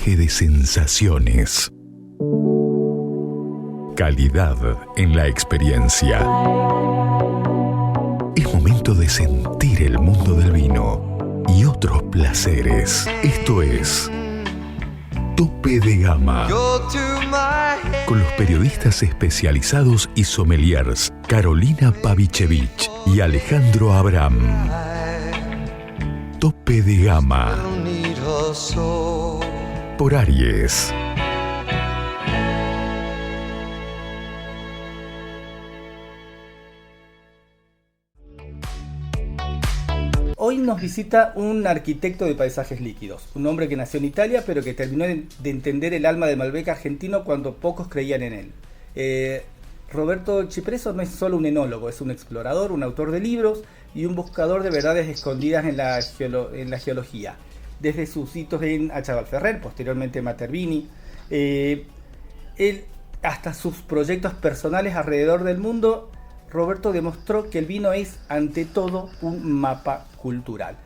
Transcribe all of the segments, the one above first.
viaje de sensaciones. Calidad en la experiencia. Es momento de sentir el mundo del vino y otros placeres. Esto es Tope de Gama, con los periodistas especializados y sommeliers Carolina Pavichevich y Alejandro Abraham. Tope de Gama por Aries. Hoy nos visita un arquitecto de paisajes líquidos, un hombre que nació en Italia pero que terminó de entender el alma del Malbec argentino cuando pocos creían en él. Roberto Cipresso no es solo un enólogo, es un explorador, un autor de libros y un buscador de verdades escondidas en la geología. Desde sus hitos en Chavalferrer, posteriormente Matervini, hasta sus proyectos personales alrededor del mundo, Roberto demostró que el vino es, ante todo, un mapa cultural.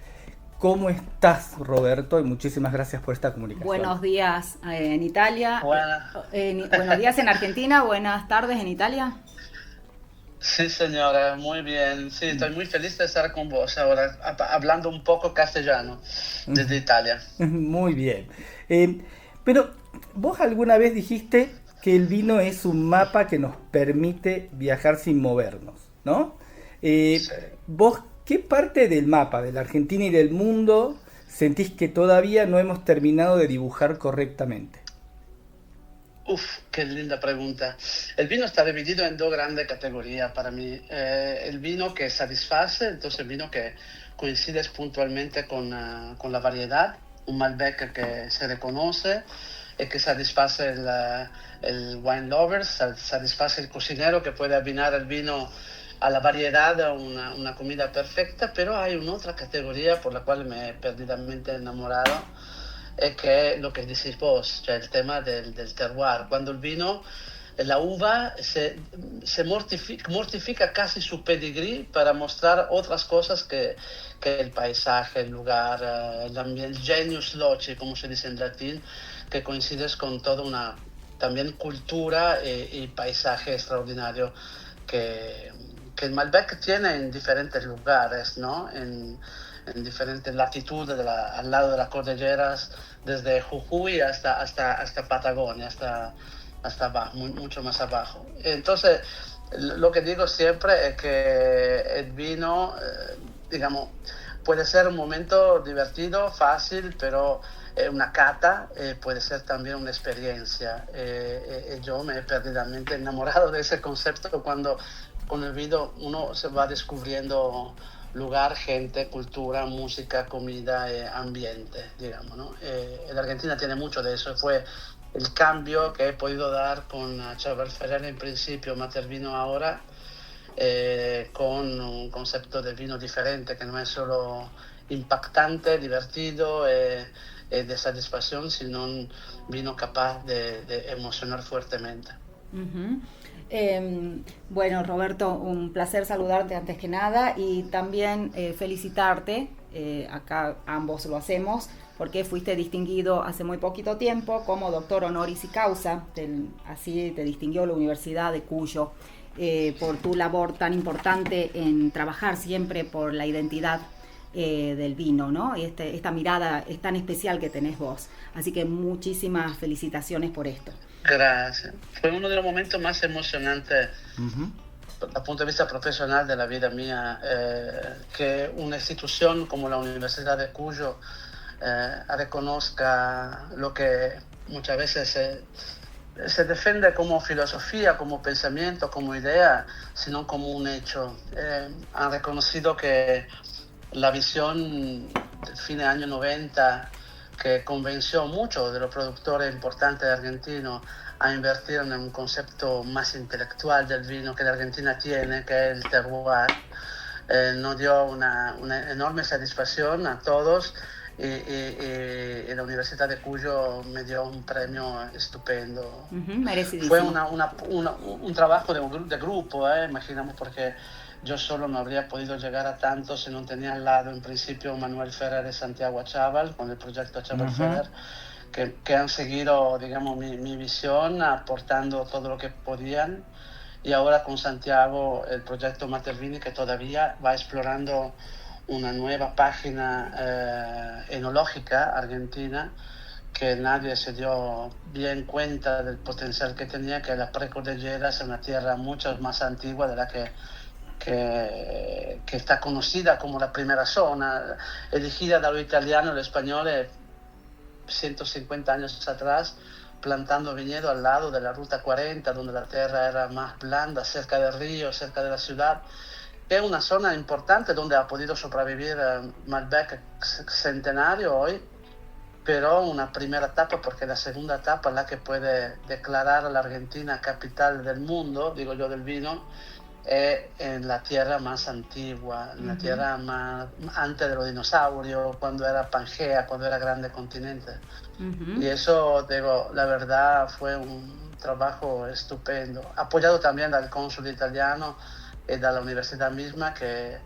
¿Cómo estás, Roberto? Y muchísimas gracias por esta comunicación. Buenos días en Italia. Buenos días en Argentina, buenas tardes en Italia. Sí, señora, muy bien. Sí, estoy muy feliz de estar con vos ahora, hablando un poco castellano desde Italia. Muy bien. Pero vos alguna vez dijiste que el vino es un mapa que nos permite viajar sin movernos, ¿no? Sí. ¿Vos qué parte del mapa de la Argentina y del mundo sentís que todavía no hemos terminado de dibujar correctamente? Qué linda pregunta. El vino está dividido en dos grandes categorías para mí. El vino que satisface, entonces el vino que coincide puntualmente con la variedad, un Malbec que se reconoce y que satisface el wine lover, satisface el cocinero que puede afinar el vino a la variedad, a una comida perfecta, pero hay una otra categoría por la cual me he perdidamente enamorado, es que lo que decís vos, cioè el tema del terroir, cuando el vino, la uva se mortifica casi su pedigrí para mostrar otras cosas que el paisaje, el lugar, el ambiente, el genius loci, como se dice en latín, que coincides con toda una también cultura y paisaje extraordinario que el Malbec tiene en diferentes lugares, ¿no? En diferentes latitudes al lado de las cordilleras, desde Jujuy hasta Patagonia, hasta abajo, mucho más abajo. Entonces, lo que digo siempre es que el vino, digamos, puede ser un momento divertido, fácil, pero una cata puede ser también una experiencia. Yo me he perdidamente enamorado de ese concepto cuando con el vino uno se va descubriendo lugar, gente, cultura, música, comida, ambiente, digamos, ¿no? La Argentina tiene mucho de eso. Fue el cambio que he podido dar con Chavalferrer en principio, Matervino ahora, con un concepto de vino diferente, que no es solo impactante, divertido, de satisfacción, sino un vino capaz de emocionar fuertemente. Uh-huh. Bueno, Roberto, un placer saludarte antes que nada y también felicitarte, acá ambos lo hacemos, porque fuiste distinguido hace muy poquito tiempo como doctor honoris causa, así te distinguió la Universidad de Cuyo, por tu labor tan importante en trabajar siempre por la identidad del vino, ¿no? Esta mirada es tan especial que tenés vos, así que muchísimas felicitaciones por esto. Gracias. Fue uno de los momentos más emocionantes desde el punto de vista profesional de la vida mía, que una institución como la Universidad de Cuyo reconozca lo que muchas veces se defiende como filosofía, como pensamiento, como idea, sino como un hecho. Han reconocido que la visión del fin de años 90, que convenció mucho de los productores importantes argentinos a invertir en un concepto más intelectual del vino que la Argentina tiene, que es el terroir, nos dio una enorme satisfacción a todos y la Universidad de Cuyo me dio un premio estupendo. Merecidísimo. Fue un trabajo de grupo, imaginamos, porque yo solo no habría podido llegar a tanto si no tenía al lado en principio Manuel Ferrer y Santiago Achával con el proyecto Achával Ferrer, que han seguido, digamos, mi visión, aportando todo lo que podían. Y ahora con Santiago, el proyecto Matervini, que todavía va explorando una nueva página enológica argentina, que nadie se dio bien cuenta del potencial que tenía, que la precordillera es una tierra mucho más antigua de la que está conocida como la primera zona, elegida de los italianos y los españoles 150 años atrás, plantando viñedo al lado de la Ruta 40, donde la tierra era más blanda, cerca del río, cerca de la ciudad. Es una zona importante donde ha podido sobrevivir Malbec centenario hoy, pero una primera etapa, porque la segunda etapa, la que puede declarar a la Argentina capital del mundo, digo yo, del vino, es en la tierra más antigua, en la tierra más antes de los dinosaurios, cuando era Pangea, cuando era grande continente. Y eso, digo, la verdad fue un trabajo estupendo, apoyado también del cónsul italiano y de la universidad misma, que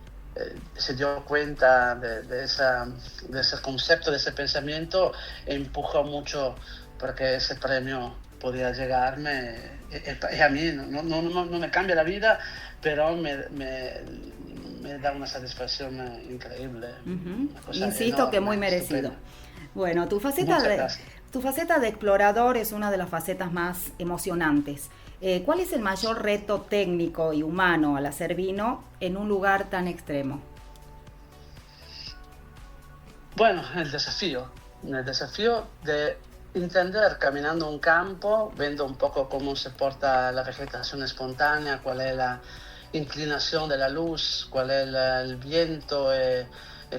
se dio cuenta de ese concepto, de ese pensamiento, e empujó mucho para que ese premio podía llegarme. Y a mí no me cambia la vida, pero me da una satisfacción increíble. Insisto que muy merecido. Estupendo. Bueno, tu faceta de explorador es una de las facetas más emocionantes. ¿Cuál es el mayor reto técnico y humano al hacer vino en un lugar tan extremo? Bueno, el desafío de entender caminando un campo, viendo un poco cómo se porta la vegetación espontánea, cuál es la inclinación de la luz, cuál es el viento,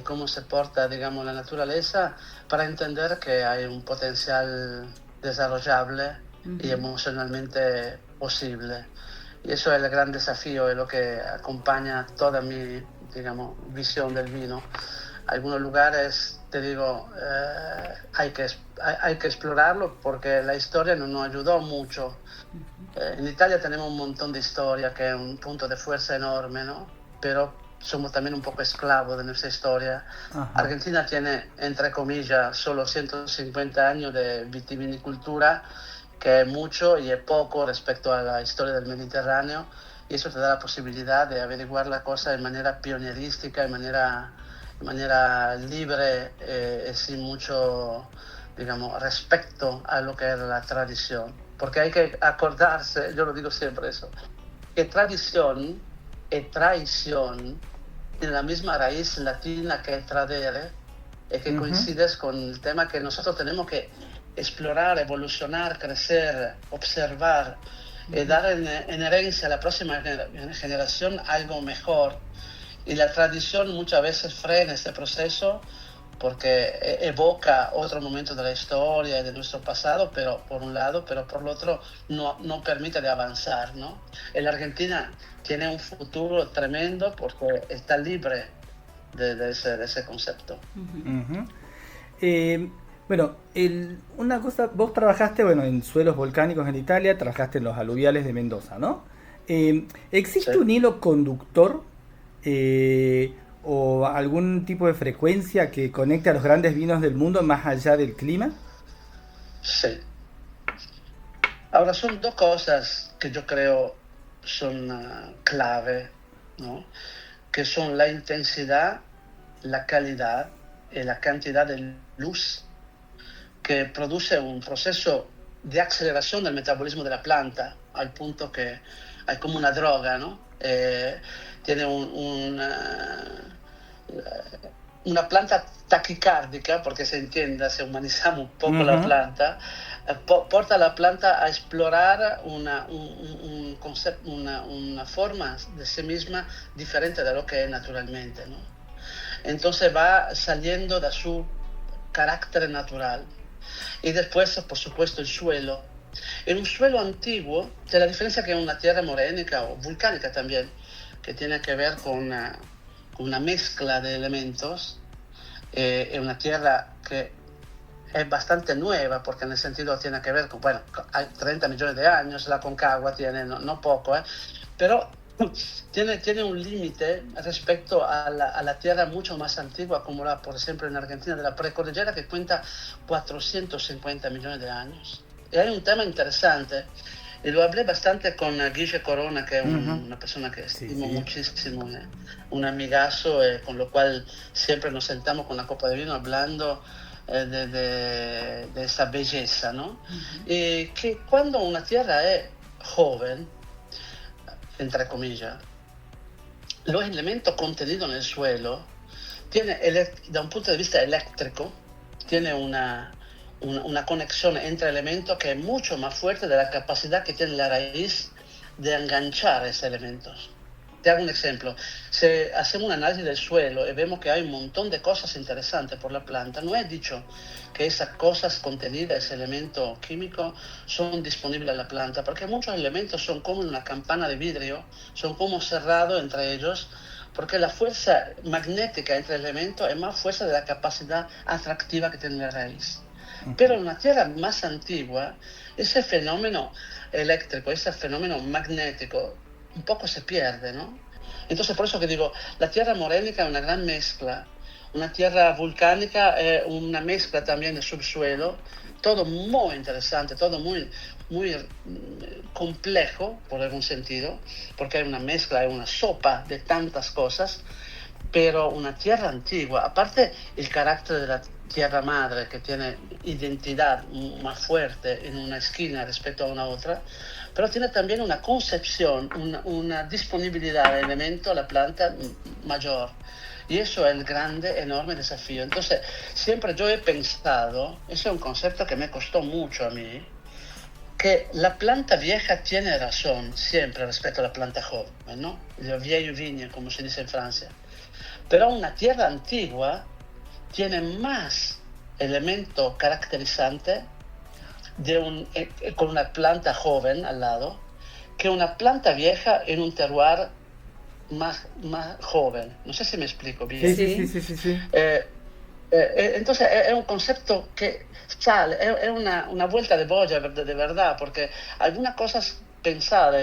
cómo se porta, digamos, la naturaleza, para entender que hay un potencial desarrollable y emocionalmente posible. Y eso es el gran desafío, es lo que acompaña toda mi, digamos, visión del vino. Algunos lugares, te digo, hay que explorarlo, porque la historia no nos ayudó mucho. En Italia tenemos un montón de historia, que es un punto de fuerza enorme, ¿no? Pero somos también un poco esclavos de nuestra historia. Ajá. Argentina tiene, entre comillas, solo 150 años de vitivinicultura, que es mucho y es poco respecto a la historia del Mediterráneo, y eso te da la posibilidad de averiguar la cosa de manera pionierística, de manera libre, sin mucho, digamos, respecto a lo que es la tradición. Porque hay que acordarse, yo lo digo siempre eso, que tradición y traición tienen la misma raíz latina que es tradere, y que coincide con el tema que nosotros tenemos que explorar, evolucionar, crecer, observar, y dar en herencia a la próxima generación algo mejor. Y la tradición muchas veces frena este proceso, porque evoca otro momento de la historia y de nuestro pasado, pero por un lado, pero por el otro no permite de avanzar, ¿no? En la Argentina tiene un futuro tremendo porque está libre de ese concepto. Bueno, una cosa, vos trabajaste, en suelos volcánicos en Italia, trabajaste en los aluviales de Mendoza, ¿no? ¿Existe un hilo conductor o algún tipo de frecuencia que conecte a los grandes vinos del mundo más allá del clima? Sí. Ahora, son dos cosas que yo creo son clave, ¿no? Que son la intensidad, la calidad y la cantidad de luz que produce un proceso de aceleración del metabolismo de la planta, al punto que hay como una droga, ¿no? Tiene una planta taquicárdica, porque se entienda, se humanizamos un poco la planta, porta a la planta a explorar una forma de sí misma diferente de lo que es naturalmente, ¿no? Entonces va saliendo de su carácter natural. Y después, por supuesto, el suelo. En un suelo antiguo, de la diferencia que en una tierra morénica o volcánica también, que tiene que ver con una mezcla de elementos, en una tierra que es bastante nueva, porque en el sentido tiene que ver con, hay 30 millones de años, la Concagua tiene no poco, pero tiene un límite respecto a la tierra mucho más antigua, como la, por ejemplo, en Argentina, de la precordillera, que cuenta 450 millones de años. Y hay un tema interesante, y lo hablé bastante con Guille Corona, que es una persona que estimo muchísimo, un amigazo, con lo cual siempre nos sentamos con la copa de vino hablando de esa belleza, ¿no? Y que cuando una tierra es joven, entre comillas, los elementos contenidos en el suelo tiene, da un punto de vista eléctrico, tiene una conexión entre elementos que es mucho más fuerte de la capacidad que tiene la raíz de enganchar esos elementos. Te hago un ejemplo. Si hacemos un análisis del suelo y vemos que hay un montón de cosas interesantes por la planta, no he dicho que esas cosas contenidas, ese elemento químico, son disponibles en la planta, porque muchos elementos son como una campana de vidrio, son como cerrados entre ellos, porque la fuerza magnética entre elementos es más fuerza de la capacidad atractiva que tiene la raíz. Pero en una tierra más antigua, ese fenómeno eléctrico, ese fenómeno magnético, un poco se pierde, ¿no? Entonces, por eso que digo, la tierra morénica es una gran mezcla, una tierra volcánica es una mezcla también de subsuelo, todo muy interesante, todo muy complejo, por algún sentido, porque hay una mezcla, hay una sopa de tantas cosas, pero una tierra antigua, aparte el carácter de la tierra madre, que tiene identidad más fuerte en una esquina respecto a una otra, pero tiene también una concepción, una disponibilidad de elemento a la planta mayor. Y eso es el grande, enorme desafío. Entonces, siempre yo he pensado, ese es un concepto que me costó mucho a mí, que la planta vieja tiene razón siempre respecto a la planta joven, ¿no? Le vieille vigne, como se dice en Francia. Pero una tierra antigua tiene más elementos caracterizantes con una planta joven al lado que una planta vieja en un terroir más joven. No sé si me explico bien. Sí. Entonces es un concepto que sale, es una vuelta de boya de verdad, porque algunas cosas pensadas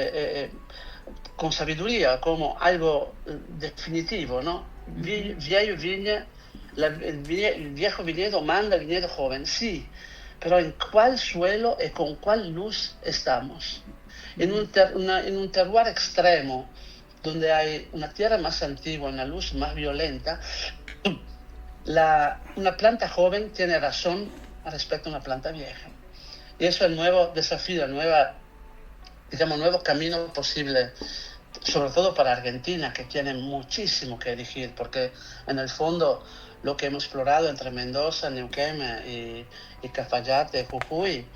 con sabiduría como algo definitivo, ¿no? Viejo viña, el viejo viñedo manda el viñedo joven, sí, pero ¿en cuál suelo y con cuál luz estamos? En un terroir extremo, donde hay una tierra más antigua, una luz más violenta, una planta joven tiene razón respecto a una planta vieja. Y eso es el nuevo desafío, el nuevo camino posible, sobre todo para Argentina, que tiene muchísimo que elegir, porque en el fondo lo que hemos explorado entre Mendoza, Neuquén y Cafayate, Jujuy,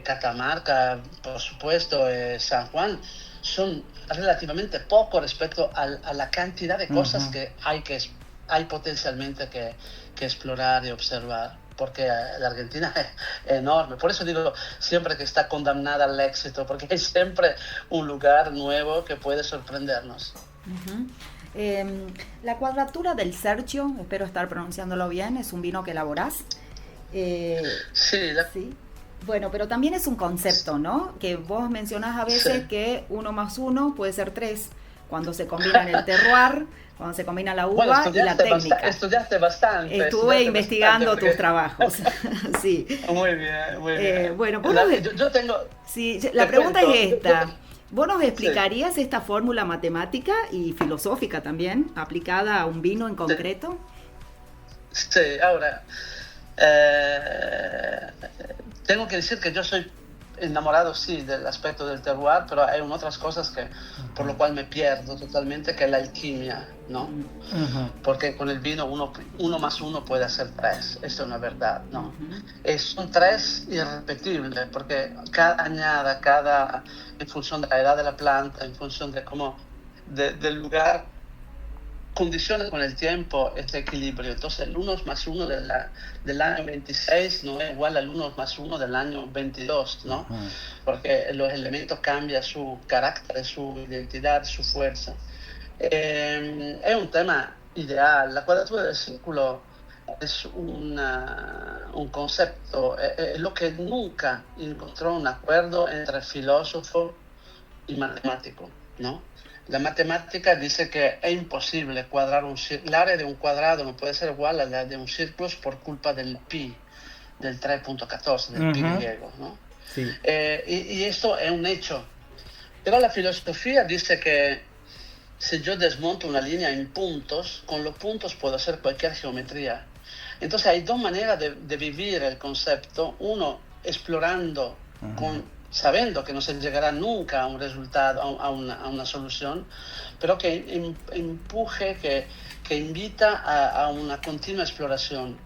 Catamarca, por supuesto, San Juan, son relativamente poco respecto a la cantidad de cosas que hay potencialmente que explorar y observar, porque la Argentina es enorme. Por eso digo siempre que está condenada al éxito, porque hay siempre un lugar nuevo que puede sorprendernos. La Cuadratura del Serchio, espero estar pronunciándolo bien, es un vino que elaborás. Sí. Bueno, pero también es un concepto, ¿no? Que vos mencionás a veces que 1 más 1 puede ser 3, cuando se combina el terroir, cuando se combina la uva y la técnica. Estudiaste bastante. Estuve investigando tus trabajos. Sí. Muy bien. Bueno, yo tengo... Sí, la pregunta es esta. ¿Vos nos explicarías esta fórmula matemática y filosófica también, aplicada a un vino en concreto? Sí, ahora... tengo que decir que yo soy enamorado, sí, del aspecto del terroir, pero hay otras cosas por lo cual me pierdo totalmente, que es la alquimia, ¿no? Porque con el vino 1 más 1 puede hacer 3, eso es una verdad, ¿no? Es un 3 irrepetible, porque cada añada, en función de la edad de la planta, en función de del lugar, condiciona con el tiempo este equilibrio. Entonces el 1 más 1 del año 26 no es igual al 1 más 1 del año 22, ¿no? Porque los elementos cambian su carácter, su identidad, su fuerza. Es un tema ideal. La cuadratura del círculo es un concepto, es lo que nunca encontró un acuerdo entre filósofo y matemático, ¿no? la matemática dice que es imposible cuadrar el área de un cuadrado no puede ser igual a la de un círculo por culpa del pi, del 3.14, del pi griego, ¿no? Sí. Y esto es un hecho. Pero la filosofía dice que si yo desmonto una línea en puntos, con los puntos puedo hacer cualquier geometría. Entonces hay dos maneras de vivir el concepto. Uno, explorando sabiendo que no se llegará nunca a un resultado, a una solución, pero que empuje, que invita a una continua exploración.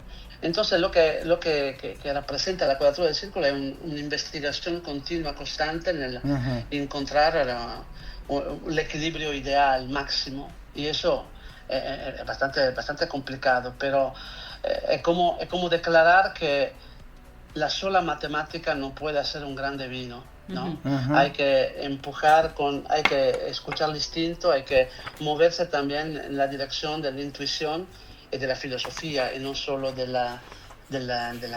Entonces lo que representa la cuadratura del círculo es una investigación continua, constante en el encontrar el equilibrio ideal máximo, y eso es bastante complicado, pero es como declarar que la sola matemática no puede hacer un grande vino, ¿no? Hay que empujar, hay que escuchar el instinto, hay que moverse también en la dirección de la intuición y de la filosofía, y no solo de la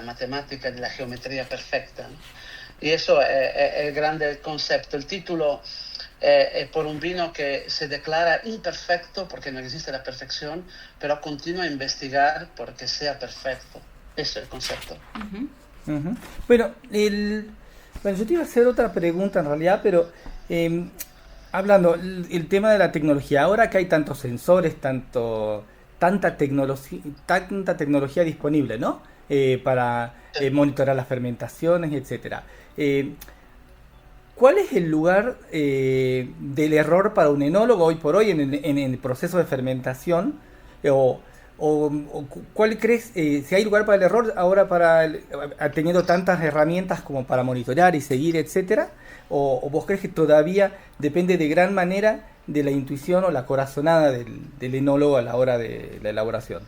matemática, de la geometría perfecta, ¿no? Y eso es el grande concepto. El título es por un vino que se declara imperfecto porque no existe la perfección, pero continúa a investigar porque sea perfecto. Eso es el concepto. Bueno, yo te iba a hacer otra pregunta en realidad, pero hablando el tema de la tecnología, ahora que hay tantos sensores, tanta tecnología disponible, ¿no? Para monitorar las fermentaciones, etcétera. ¿Cuál es el lugar del error para un enólogo hoy por hoy en el proceso de fermentación? ¿O cuál crees, si hay lugar para el error ahora teniendo tantas herramientas como para monitorear y seguir, etcétera? ¿O vos crees que todavía depende de gran manera de la intuición o la corazonada del enólogo a la hora de la elaboración?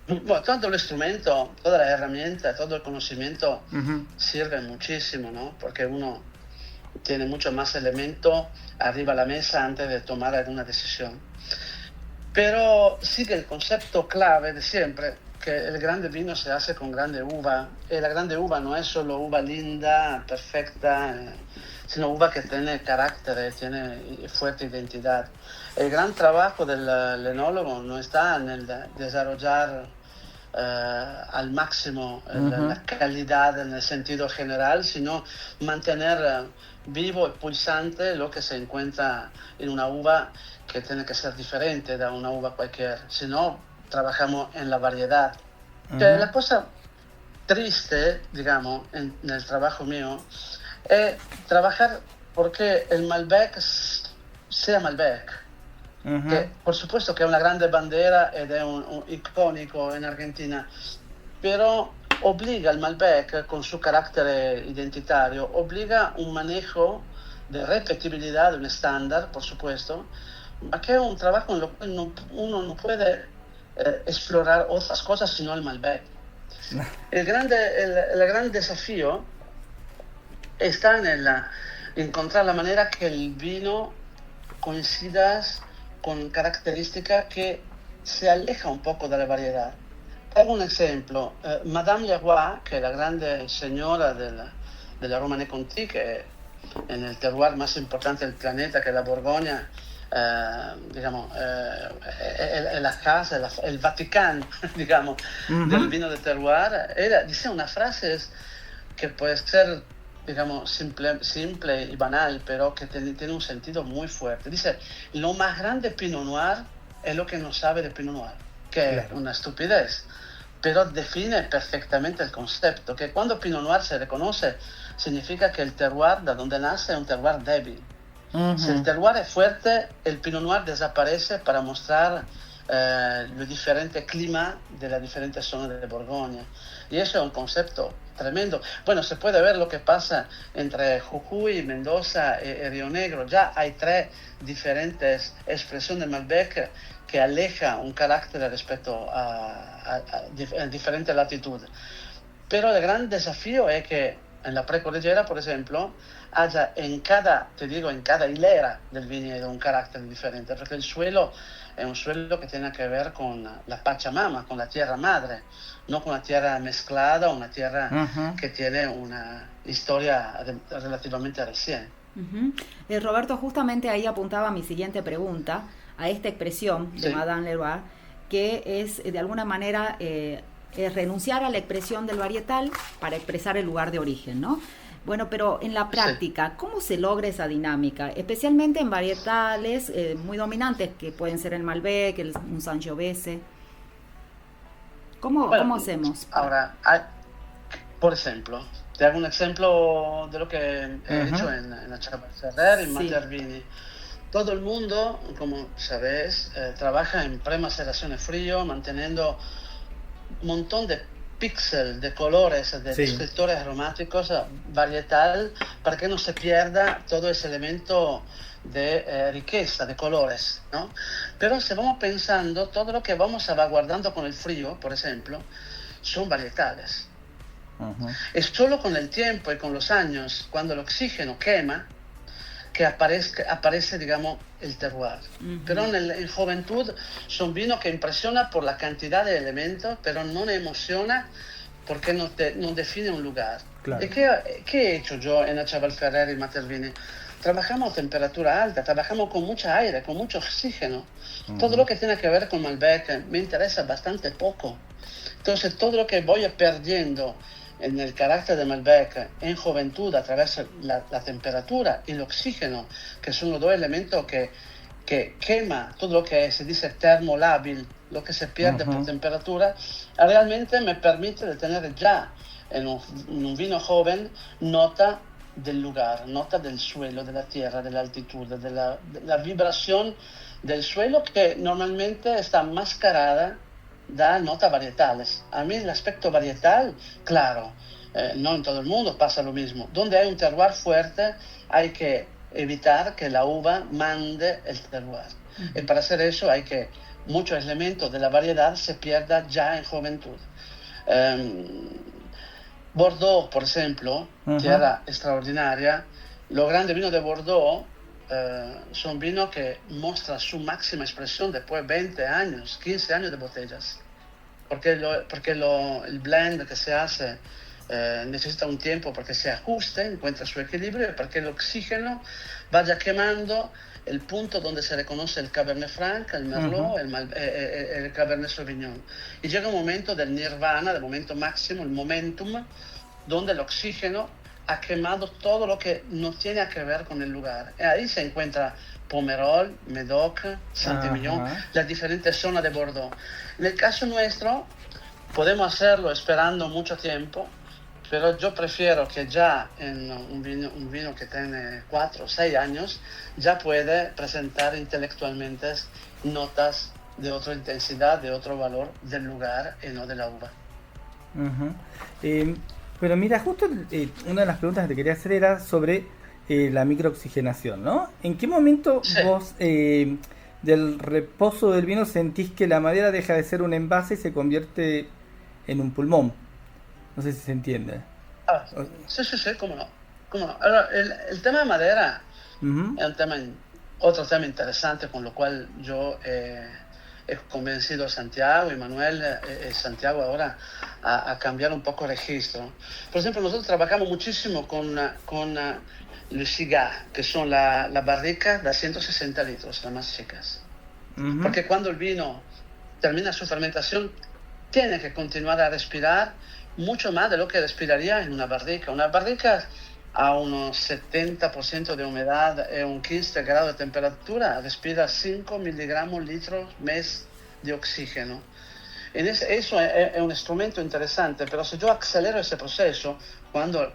Bueno, todo el instrumento, toda la herramienta, todo el conocimiento sirve muchísimo, ¿no? Porque uno tiene mucho más elemento arriba a la mesa antes de tomar alguna decisión. Pero sigue el concepto clave de siempre, que el grande vino se hace con grande uva, y la grande uva no es solo uva linda, perfecta, sino uva que tiene carácter, tiene fuerte identidad. El gran trabajo del enólogo no está en el desarrollar al máximo la calidad en el sentido general, sino mantener vivo y pulsante lo que se encuentra en una uva que tiene que ser diferente de una uva cualquiera. Si no, trabajamos en la variedad. La cosa triste, digamos, en el trabajo mío, es trabajar porque el Malbec sea Malbec. Que por supuesto que es una grande bandera ed è un icónico en Argentina, pero obliga al Malbec, con su carácter identitario, obliga un manejo de repetibilidad, de un estándar, por supuesto, que es un trabajo en lo cual uno no puede explorar otras cosas sino el Malbec. El gran desafío está en encontrar la manera que el vino coincida con características que se aleja un poco de la variedad. Hago un ejemplo. Madame Leroy, que es la grande señora de la Romanée-Conti, que en el terroir más importante del planeta, que es la Borgoña, digamos, la casa, el Vaticano, digamos, del vino de terroir, dice una frase que puede ser, digamos, simple y banal, pero que tiene un sentido muy fuerte. Dice, lo más grande de Pinot Noir es lo que no sabe de Pinot Noir, que es una estupidez, pero define perfectamente el concepto, que cuando Pinot Noir se reconoce, significa que el terroir de donde nace es un terroir débil. Si el terroir es fuerte, el Pinot Noir desaparece para mostrar el diferente clima de las diferentes zonas de Borgoña. Y eso es un concepto tremendo. Bueno, se puede ver lo que pasa entre Jujuy, Mendoza y Río Negro. Ya hay 3 diferentes expresiones de Malbec que aleja un carácter respecto a diferentes latitudes. Pero el gran desafío es que en la precordillera, por ejemplo, haya en cada hilera del viñedo un carácter diferente, porque el suelo es un suelo que tiene que ver con la Pachamama, con la tierra madre, no con una tierra mezclada, una tierra que tiene una historia relativamente reciente. Roberto, justamente ahí apuntaba mi siguiente pregunta, a esta expresión de Madame Leroy, que es de alguna manera renunciar a la expresión del varietal para expresar el lugar de origen, ¿no? Bueno, pero en la práctica, ¿cómo se logra esa dinámica? Especialmente en varietales muy dominantes, que pueden ser el Malbec, un Sangiovese. ¿Cómo hacemos? Ahora, por ejemplo, te hago un ejemplo de lo que he hecho en la Chaval Ferrer, en Matervini. Todo el mundo, como sabes, trabaja en premaceración frío, manteniendo un montón de píxeles, de colores, de descriptores aromáticos varietal, para que no se pierda todo ese elemento de riqueza, de colores, ¿no? Pero si vamos pensando, todo lo que vamos salvaguardando con el frío, por ejemplo, son varietales. Es solo con el tiempo y con los años, cuando el oxígeno quema, que aparece, digamos, el terroir. Pero en juventud son vinos que impresionan por la cantidad de elementos, pero no emociona porque no define un lugar. Claro. ¿Y qué he hecho yo en la Chaval Ferrer y Matervini? Trabajamos a temperatura alta, trabajamos con mucha aire, con mucho oxígeno. Todo lo que tiene que ver con Malbec me interesa bastante poco. Entonces, todo lo que voy perdiendo en el carácter de Malbec en juventud a través de la temperatura y el oxígeno, que son los dos elementos que quema todo lo que se dice termolábil, lo que se pierde por temperatura, realmente me permite de tener ya en un vino joven nota del lugar, nota del suelo, de la tierra, de la altitud, de la vibración del suelo, que normalmente está mascarada da notas varietales. A mí el aspecto varietal, claro, no en todo el mundo pasa lo mismo. Donde hay un terroir fuerte, hay que evitar que la uva mande el terroir. Y para hacer eso hay que muchos elementos de la variedad se pierdan ya en juventud. Bordeaux, por ejemplo, tierra extraordinaria. Los grandes vinos de Bordeaux son vinos que muestran su máxima expresión después de 20 años, 15 años de botellas. Porque el blend que se hace necesita un tiempo porque se ajuste, encuentra su equilibrio, y porque el oxígeno vaya quemando el punto donde se reconoce el Cabernet Franc, el Merlot, el Cabernet Sauvignon. Y llega un momento del nirvana, del momento máximo, el momentum, donde el oxígeno ha quemado todo lo que no tiene que ver con el lugar. Y ahí se encuentra Pomerol, Médoc, Saint-Émilion, las diferentes zonas de Bordeaux. En el caso nuestro, podemos hacerlo esperando mucho tiempo, pero yo prefiero que ya en un vino que tiene 4 o 6 años, ya puede presentar intelectualmente notas de otra intensidad, de otro valor del lugar y no de la uva. Pero mira, justo una de las preguntas que te quería hacer era sobre la microoxigenación, ¿no? ¿En qué momento vos del reposo del vino sentís que la madera deja de ser un envase y se convierte en un pulmón? No sé si se entiende. Sí, cómo no. Ahora, el tema de madera es otro tema interesante, con lo cual yo he convencido a Santiago y Manuel, Santiago ahora, a cambiar un poco el registro. Por ejemplo, nosotros trabajamos muchísimo con le Syrah, que son la barrica de 160 litros, las más chicas. Porque cuando el vino termina su fermentación, tiene que continuar a respirar mucho más de lo que respiraría en una barrica. Una barrica a unos 70% de humedad y un 15 grados de temperatura respira 5 miligramos litros mes de oxígeno. Eso es un instrumento interesante, pero si yo acelero ese proceso, cuando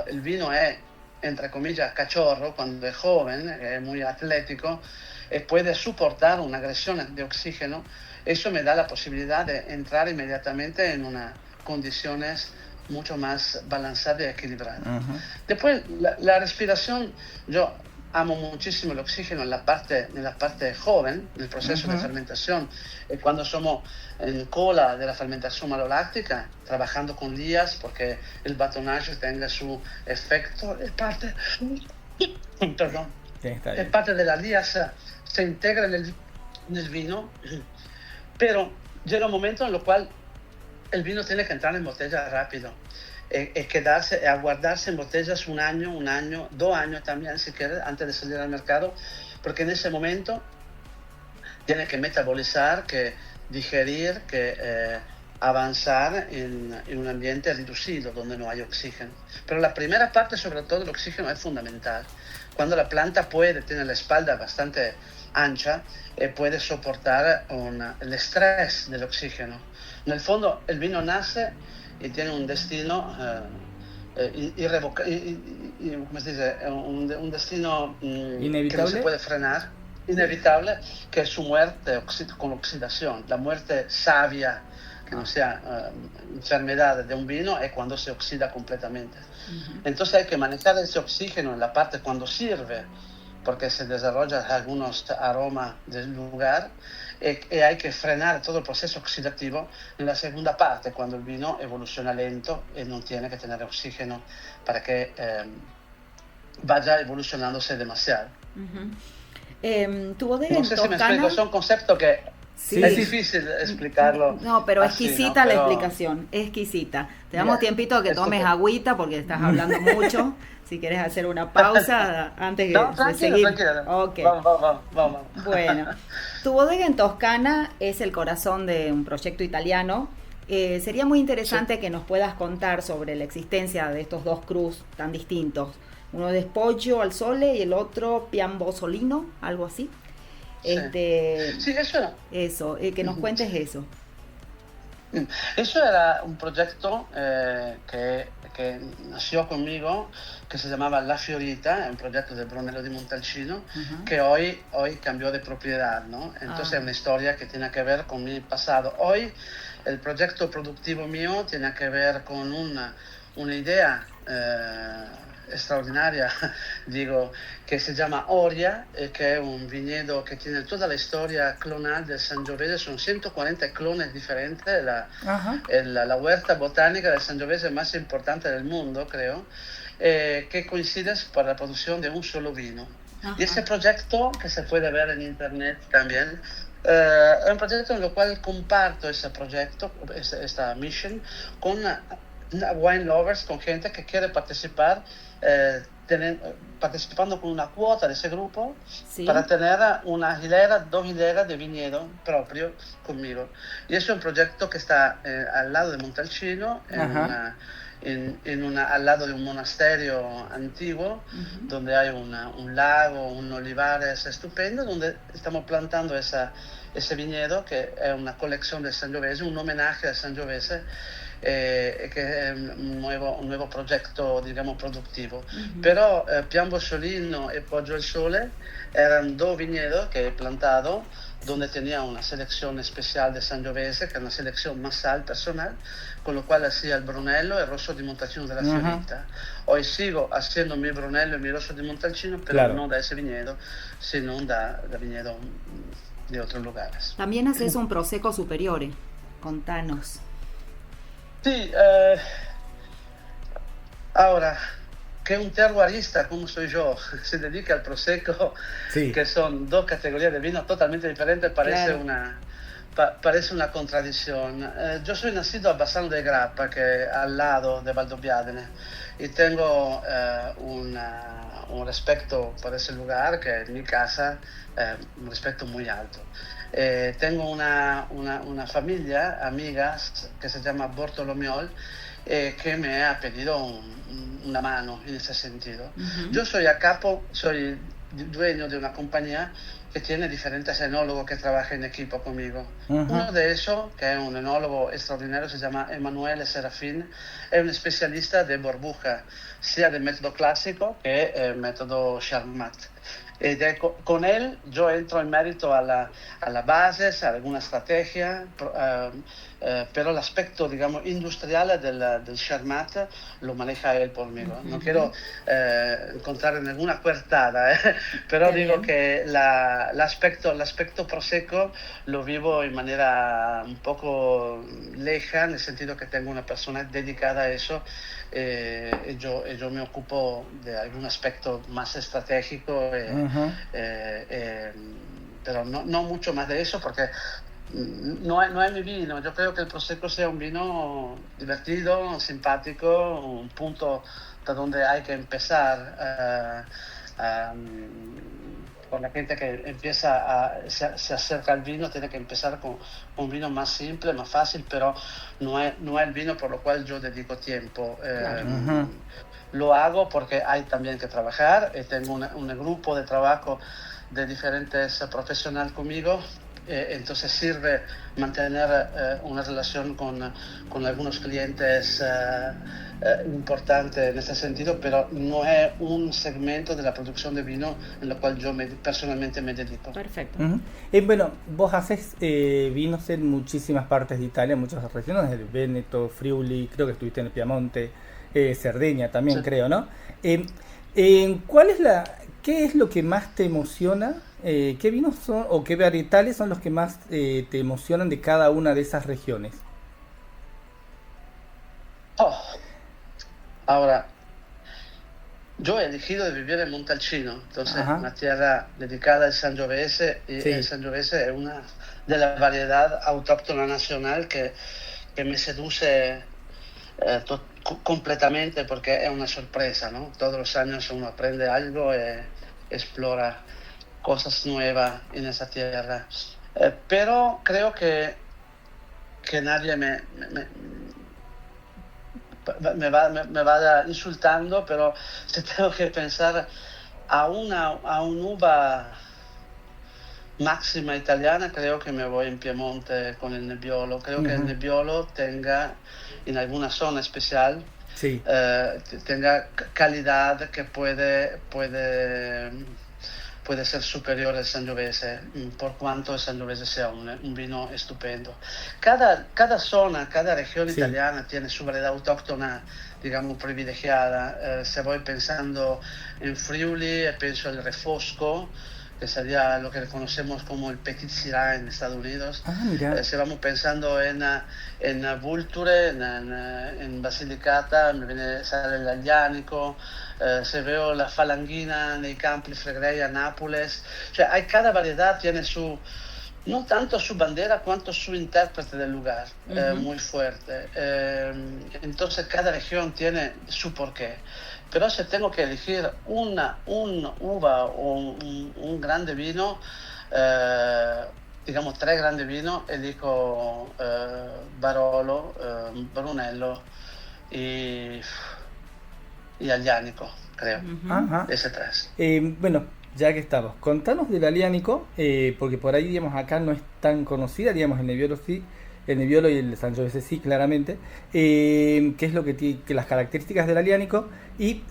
el vino es, entre comillas, cachorro, cuando es joven, es muy atlético, puede soportar una agresión de oxígeno, eso me da la posibilidad de entrar inmediatamente en unas condiciones mucho más balanceadas y equilibradas. Después, la respiración, yo amo muchísimo el oxígeno en la parte joven, del proceso de fermentación, cuando somos en cola de la fermentación maloláctica, trabajando con lías, porque el batonaje tenga su efecto, es parte de las lías se integra en el vino, pero llega un momento en el cual el vino tiene que entrar en botella rápido. quedarse, a guardarse en botellas un año, 2 años también, si quieres, antes de salir al mercado, porque en ese momento tiene que metabolizar, que digerir, que avanzar en un ambiente reducido donde no hay oxígeno. Pero la primera parte, sobre todo, el oxígeno es fundamental. Cuando la planta tiene la espalda bastante ancha, puede soportar el estrés del oxígeno. En el fondo, el vino nace y tiene un destino irrevocable, ¿cómo se dice? Un destino inevitable, que no se puede frenar, inevitable, que es su muerte con oxidación. La muerte sabia, que no sea enfermedad de un vino, es cuando se oxida completamente. Entonces hay que manejar ese oxígeno en la parte cuando sirve, porque se desarrollan algunos aromas del lugar, y hay que frenar todo el proceso oxidativo en la segunda parte, cuando el vino evoluciona lento y no tiene que tener oxígeno para que vaya evolucionándose demasiado. Tu bodega no sé en si me Toscana... explico, son conceptos que es difícil explicarlo. No, pero así, exquisita ¿no? la explicación, exquisita. Te damos tiempito que tomes que... agüita porque estás hablando mucho. Si quieres hacer una pausa antes de seguir. Tranquila. Okay. Vamos. Bueno, tu bodega en Toscana es el corazón de un proyecto italiano. Sería muy interesante que nos puedas contar sobre la existencia de estos dos crus tan distintos. Uno de Poggio al Sole y el otro Piambosolino, algo así. Sí, eso era. Eso, que nos cuentes eso. Eso era un proyecto que nació conmigo, que se llamaba La Fiorita, un proyecto de Brunello di Montalcino, que hoy cambió de propiedad, ¿no? Entonces es una historia que tiene que ver con mi pasado. Hoy el proyecto productivo mío tiene que ver con una idea extraordinaria, digo, que se llama Oria, que es un viñedo que tiene toda la historia clonal del Sangiovese. Son 140 clones diferentes, la huerta botánica del Sangiovese más importante del mundo, creo, que coinciden para la producción de un solo vino. Y ese proyecto, que se puede ver en internet también, es un proyecto en el cual comparto ese proyecto, esta mission, con wine lovers, con gente que quiere participar, participando con una cuota de ese grupo, para tener dos hileras de viñedo propio conmigo. Y es un proyecto que está al lado de Montalcino, al lado de un monasterio antiguo, donde hay un lago, un olivares estupendo, donde estamos plantando ese viñedo, que es una colección del Sangiovese, un homenaje al Sangiovese, que es un nuevo proyecto, digamos, productivo. Pero Piambosolino y Poggio al Sole eran dos viñedos que he plantado, donde tenía una selección especial de Sangiovese, que es una selección masal personal, con lo cual hacía el Brunello y el Rosso di Montalcino de la Fiorita. Hoy sigo haciendo mi Brunello y mi Rosso di Montalcino, pero no da ese viñedo, sino da viñedo de otros lugares. También haces un Prosecco Superiore, contanos. Sí, ahora, que un terroirista como soy yo se dedica al Prosecco, que son dos categorías de vino totalmente diferentes, parece una contradicción. Yo soy nacido a Bassano del Grappa, que es al lado de Valdobbiadene, y tengo un respeto por ese lugar, que es mi casa, un respeto muy alto. Tengo una familia, amigas, que se llama Bortolomiol, que me ha pedido una mano en ese sentido. Yo soy soy dueño de una compañía que tiene diferentes enólogos que trabajan en equipo conmigo. Uno de esos, que es un enólogo extraordinario, se llama Emanuele Serafin, es un especialista de burbuja, sea del método clásico que el método Charmat. Con él yo entro en mérito a la base, a alguna estrategia, pero el aspecto, digamos, industrial del Charmat lo maneja él por mí. No quiero encontrar ninguna coartada, pero digo que el aspecto Prosecco lo vivo en manera un poco lejana, en el sentido que tengo una persona dedicada a eso. Yo me ocupo de algún aspecto más estratégico, pero no mucho más de eso, porque no es mi vino. Yo creo que el Prosecco sea un vino divertido, simpático, un punto de donde hay que empezar. Por la gente que se acerca al vino, tiene que empezar con un vino más simple, más fácil, pero no es el vino por lo cual yo dedico tiempo. Lo hago porque hay también que trabajar. Tengo un grupo de trabajo de diferentes profesionales conmigo. Entonces sirve mantener una relación con algunos clientes importantes en este sentido, pero no es un segmento de la producción de vino en lo cual yo personalmente me dedico. Perfecto. Bueno, vos haces vinos en muchísimas partes de Italia, en muchas regiones, el Véneto, Friuli, creo que estuviste en el Piamonte, Cerdeña también, sí. Creo, ¿no? ¿Qué es lo que más te emociona? ¿Qué vinos son o qué varietales son los que más te emocionan de cada una de esas regiones? Ahora, yo he elegido de vivir en Montalcino, entonces una tierra dedicada al Sangiovese, y sí. El Sangiovese es una de las variedades autóctonas nacional que me seduce completamente, porque es una sorpresa, ¿no? Todos los años uno aprende algo y explora cosas nuevas en esa tierra. Pero creo que nadie me va insultando, pero si tengo que pensar a una uva máxima italiana, creo que me voy en Piemonte con el Nebbiolo. Creo que el Nebbiolo tenga, en alguna zona especial, sí. Tenga calidad que puede ser superior al Sangiovese, por cuanto el Sangiovese sea un vino estupendo. Cada zona, cada región sí. italiana tiene su variedad autóctona, digamos, privilegiada. Se voy pensando en Friuli, pienso el Refosco, que sería lo que conocemos como el Petit Syrah en Estados Unidos. Si vamos pensando en Vulture, en Basilicata, sale el Aglianico. Se veo la Falanghina nei Campi Flegrei a Nápoles. Cioè, cada variedad tiene no tanto su bandera cuanto su intérprete del lugar, muy fuerte. Entonces cada región tiene su porqué. Pero si tengo que elegir un uva o un grande vino, digamos 3 grandes vinos, elijo Barolo, Brunello y Aglianico, creo. Ese 3. Bueno, ya que estamos, contanos del Aglianico, porque por ahí, digamos, acá no es tan conocida, digamos, el Nebbiolo sí, el Nebbiolo y el Sangiovese sí, claramente. ¿Qué es lo que las características del Aglianico? Y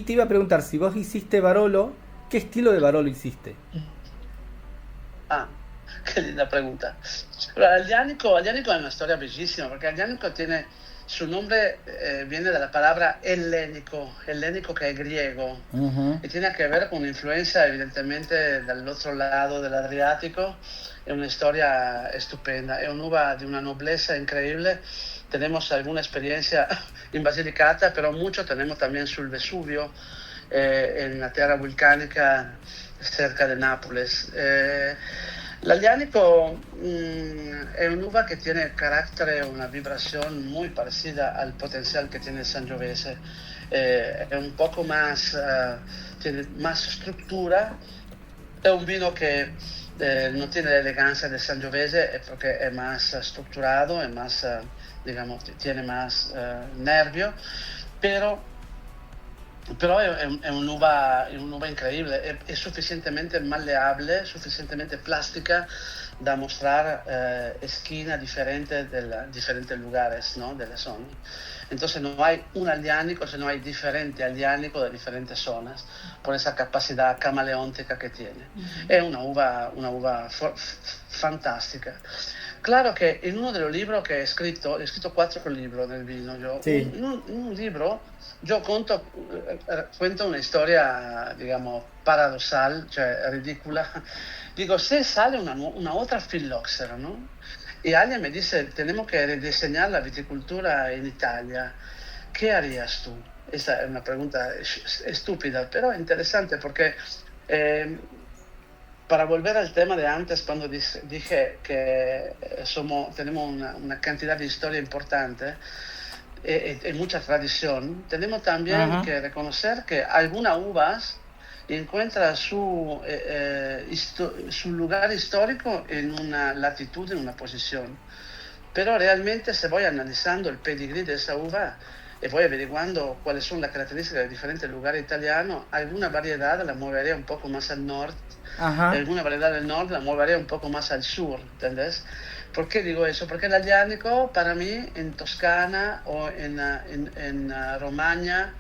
te iba a preguntar, si vos hiciste Barolo, ¿qué estilo de Barolo hiciste? Qué linda pregunta. Aglianico es una historia bellísima, porque Aglianico tiene... Su nombre viene de la palabra helénico que es griego, y tiene que ver con una influencia evidentemente del otro lado del Adriático. Es una historia estupenda, es una uva de una nobleza increíble. Tenemos alguna experiencia en Basilicata, pero mucho tenemos también sul Vesuvio, en la tierra volcánica cerca de Nápoles. L'Aglianico è un'uva che tiene carattere, una vibración muy parecida al potencial que tiene el Sangiovese. Es un poco más, tiene más estructura. Es un vino que no tiene la elegancia del Sangiovese porque es más estructurado, es más, digamos, tiene más nervio, pero è un'uva incredibile, è sufficientemente malleable, sufficientemente plástica da mostrar esquinas diferentes de diferentes lugares, ¿no? De la zona. Entonces no hay un Aglianico, sino hay diferentes Aglianico de diferentes zonas, por esa capacidad camaleóntica que tiene. È una uva fantastica. Claro que en uno de los libros que he escrito 4 libros del vino. Sí. Un libro yo cuento una historia, digamos, paradossal, cioè ridícula. Digo, se sale una otra filloxera, ¿no? Y alguien me dice, tenemos que rediseñar la viticultura en Italia. ¿Qué harías tú? Esa es una pregunta estúpida, pero interesante porque para volver al tema de antes, cuando dije que tenemos una cantidad de historia importante y mucha tradición, tenemos también que reconocer que algunas uvas encuentran su lugar histórico en una latitud, en una posición. Pero realmente, se voy analizando el pedigrí de esa uva y voy averiguando cuáles son las características de diferentes lugares italianos, alguna variedad la moveré un poco más al norte, alguna variedad del norte la moveré un poco más al sur, ¿entendés? ¿Por qué digo eso? Porque el Aglianico, para mí, en Toscana o en Romagna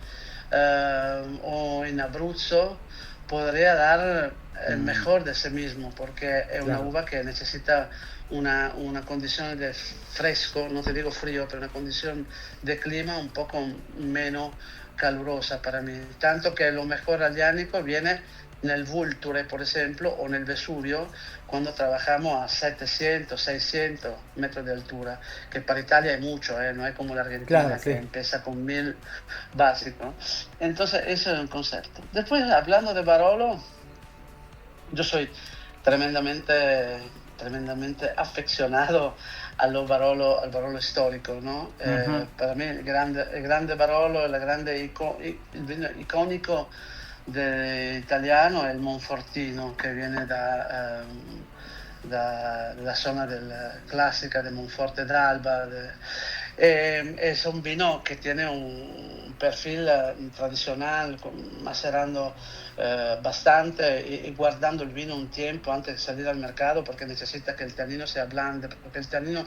o en Abruzzo, podría dar el mejor de sí mismo, porque es una uva que necesita una condición de fresco, no te digo frío, pero una condición de clima un poco menos calurosa para mí. Tanto que lo mejor aglianico viene en el Vulture, por ejemplo, o en el Vesubio, cuando trabajamos a 700, 600 metros de altura, que para Italia es mucho, no es como la Argentina, que empieza con 1000 básico. Entonces, eso es un concepto. Después, hablando de Barolo, yo soy tremendamente aficionado al Barolo histórico, ¿no? Para mí el grande Barolo, el vino icónico italiano è il Monfortino, che viene dalla zona classica del Monforte d'Alba. Es un vino que tiene un perfil tradicional, macerando bastante y guardando el vino un tiempo antes de salir al mercado, porque necesita que el tanino se ablande, porque el tanino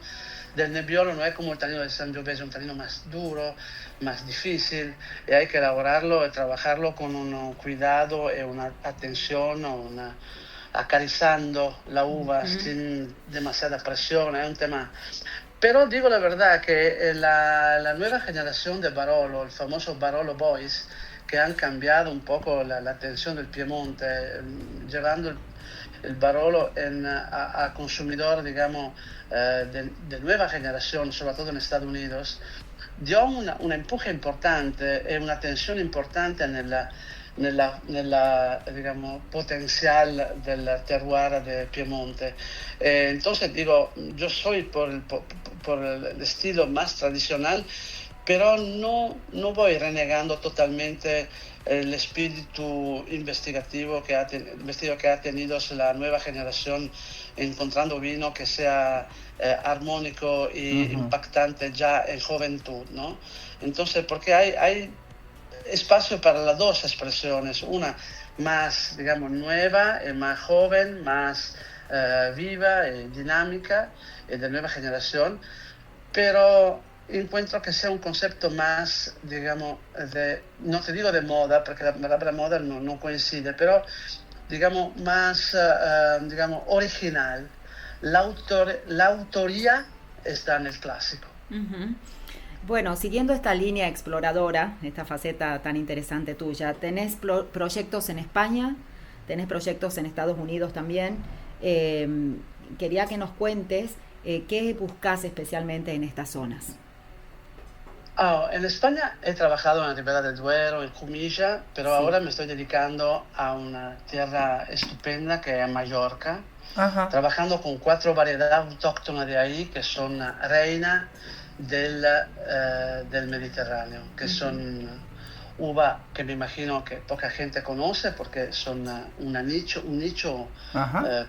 del Nebbiolo no es como el tanino del Sangiovese, es un tanino más duro, más difícil, y hay que elaborarlo y trabajarlo con un cuidado y una atención, acariciando la uva sin demasiada presión. Es un tema. Pero digo la verdad que la nueva generación de Barolo, el famoso Barolo Boys, que han cambiado un poco la atención del Piemonte, llevando el Barolo a consumidor, digamos, de nueva generación, sobre todo en Estados Unidos, dio un empuje importante y una atención importante nella digamos, potencial del terroir de Piemonte. Entonces digo, yo soy por el estilo más tradicional, pero no voy renegando totalmente el espíritu investigativo que ha tenido la nueva generación, encontrando vino que sea armónico y impactante ya en juventud, ¿no? Entonces, porque hay espacio para las dos expresiones, una más, digamos, nueva, más joven, más viva y dinámica, de nueva generación, pero encuentro que sea un concepto más, digamos, no te digo de moda, porque la palabra moda no coincide, pero, digamos, más, digamos, original. La autoría está en el clásico. Bueno, siguiendo esta línea exploradora, esta faceta tan interesante tuya, tenés proyectos en España, tenés proyectos en Estados Unidos también. Quería que nos cuentes qué buscas especialmente en estas zonas. En España he trabajado en la Ribera del Duero, en Jumilla, pero ahora me estoy dedicando a una tierra estupenda que es Mallorca, trabajando con 4 variedades autóctonas de ahí, que son reina del Mediterráneo, que son uva que me imagino que poca gente conoce, porque son un nicho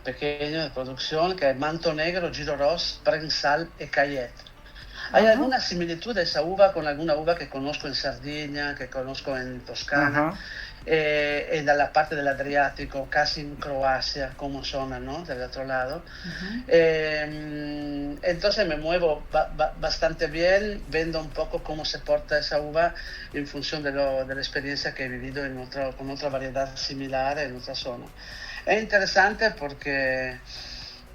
pequeño de producción, que es Manto Negro, Giro Ross, Prensal y Cayet. Hay alguna similitud de esa uva con alguna uva que conozco en Sardinia, que conozco en Toscana, en la parte del Adriático, casi en Croacia, como zona, ¿no? Del otro lado. Entonces me muevo bastante bien, viendo un poco cómo se porta esa uva en función de la experiencia que he vivido con otra variedad similar en otra zona. Es interesante porque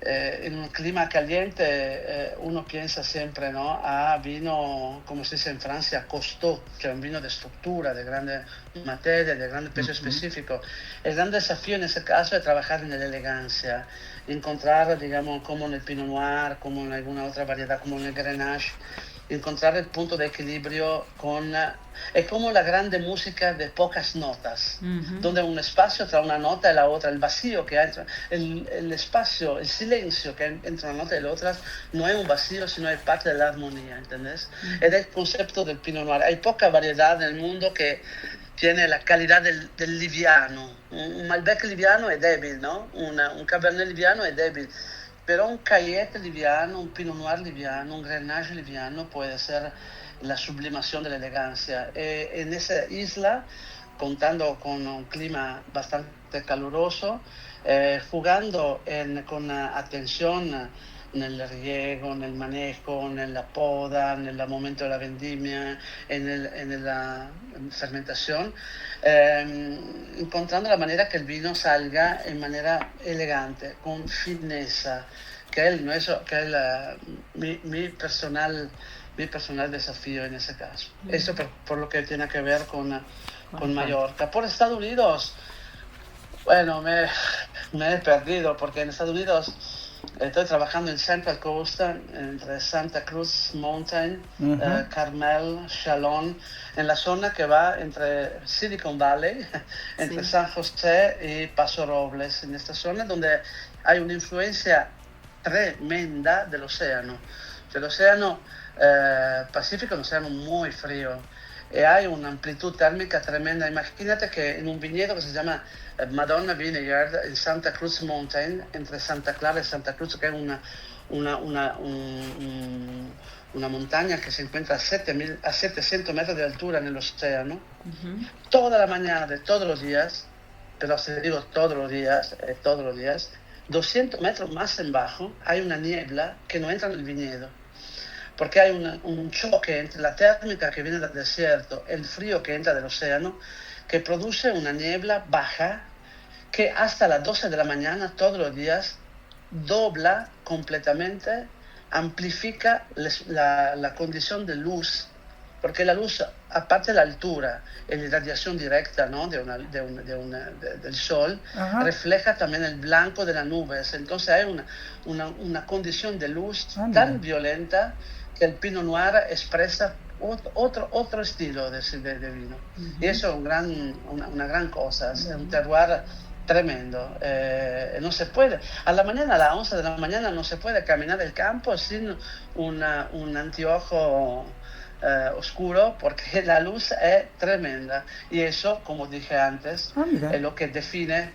en un clima caliente uno piensa siempre, ¿no?, a vino, como se dice en Francia, costaud, cioè un vino de estructura, de grande materia, de grande peso específico. El gran desafío en ese caso es trabajar en la elegancia, encontrar, digamos, como en el Pinot Noir, como en alguna otra variedad, como en el Grenache, encontrar el punto de equilibrio con... es como la grande música de pocas notas, donde un espacio tra una nota e la otra, el vacío que hay, el espacio, el silencio que hay entre una nota y la otra, no es un vacío, sino es parte de la armonía, ¿entendés? Es el concepto del Pinot Noir. Hay poca variedad en el mundo que tiene la calidad del liviano. Un Malbec liviano es débil, ¿no? Un Cabernet liviano es débil. Pero un Cayette liviano, un Pinot Noir liviano, un Grenache liviano puede ser la sublimación de la elegancia. En esa isla, contando con un clima bastante caluroso, jugando con atención en el riego, en el manejo, en la poda, en el momento de la vendimia, en la fermentación, encontrando la manera que el vino salga en manera elegante, con fineza, que es mi personal desafío en ese caso. Eso por lo que tiene que ver con Mallorca. Por Estados Unidos, bueno, me he perdido, porque en Estados Unidos estoy trabajando en Central Coast, entre Santa Cruz Mountain, Carmel, Chalon, en la zona que va entre Silicon Valley, entre San José y Paso Robles, en esta zona donde hay una influencia tremenda del océano. El océano Pacífico es un océano muy frío y hay una amplitud térmica tremenda. Imagínate que en un viñedo que se llama Madonna Vineyard en Santa Cruz Mountain, entre Santa Clara y Santa Cruz, que es una montaña que se encuentra a 700 metros de altura en el océano, toda la mañana de todos los días, pero si digo todos los días, 200 metros más en bajo, hay una niebla que no entra en el viñedo, porque hay un choque entre la térmica que viene del desierto, el frío que entra del océano, que produce una niebla baja que hasta las 12 de la mañana todos los días dobla completamente, amplifica la condición de luz, porque la luz, aparte de la altura y la irradiación directa, ¿no?, del sol, refleja también el blanco de las nubes. Entonces hay una condición de luz tan violenta que el Pinot Noir expresa otro estilo de vino. Y eso es una gran cosa, es un terroir tremendo. No se puede, a las 11 de la mañana no se puede caminar el campo sin un anteojo oscuro, porque la luz es tremenda, y eso, como dije antes, es lo que define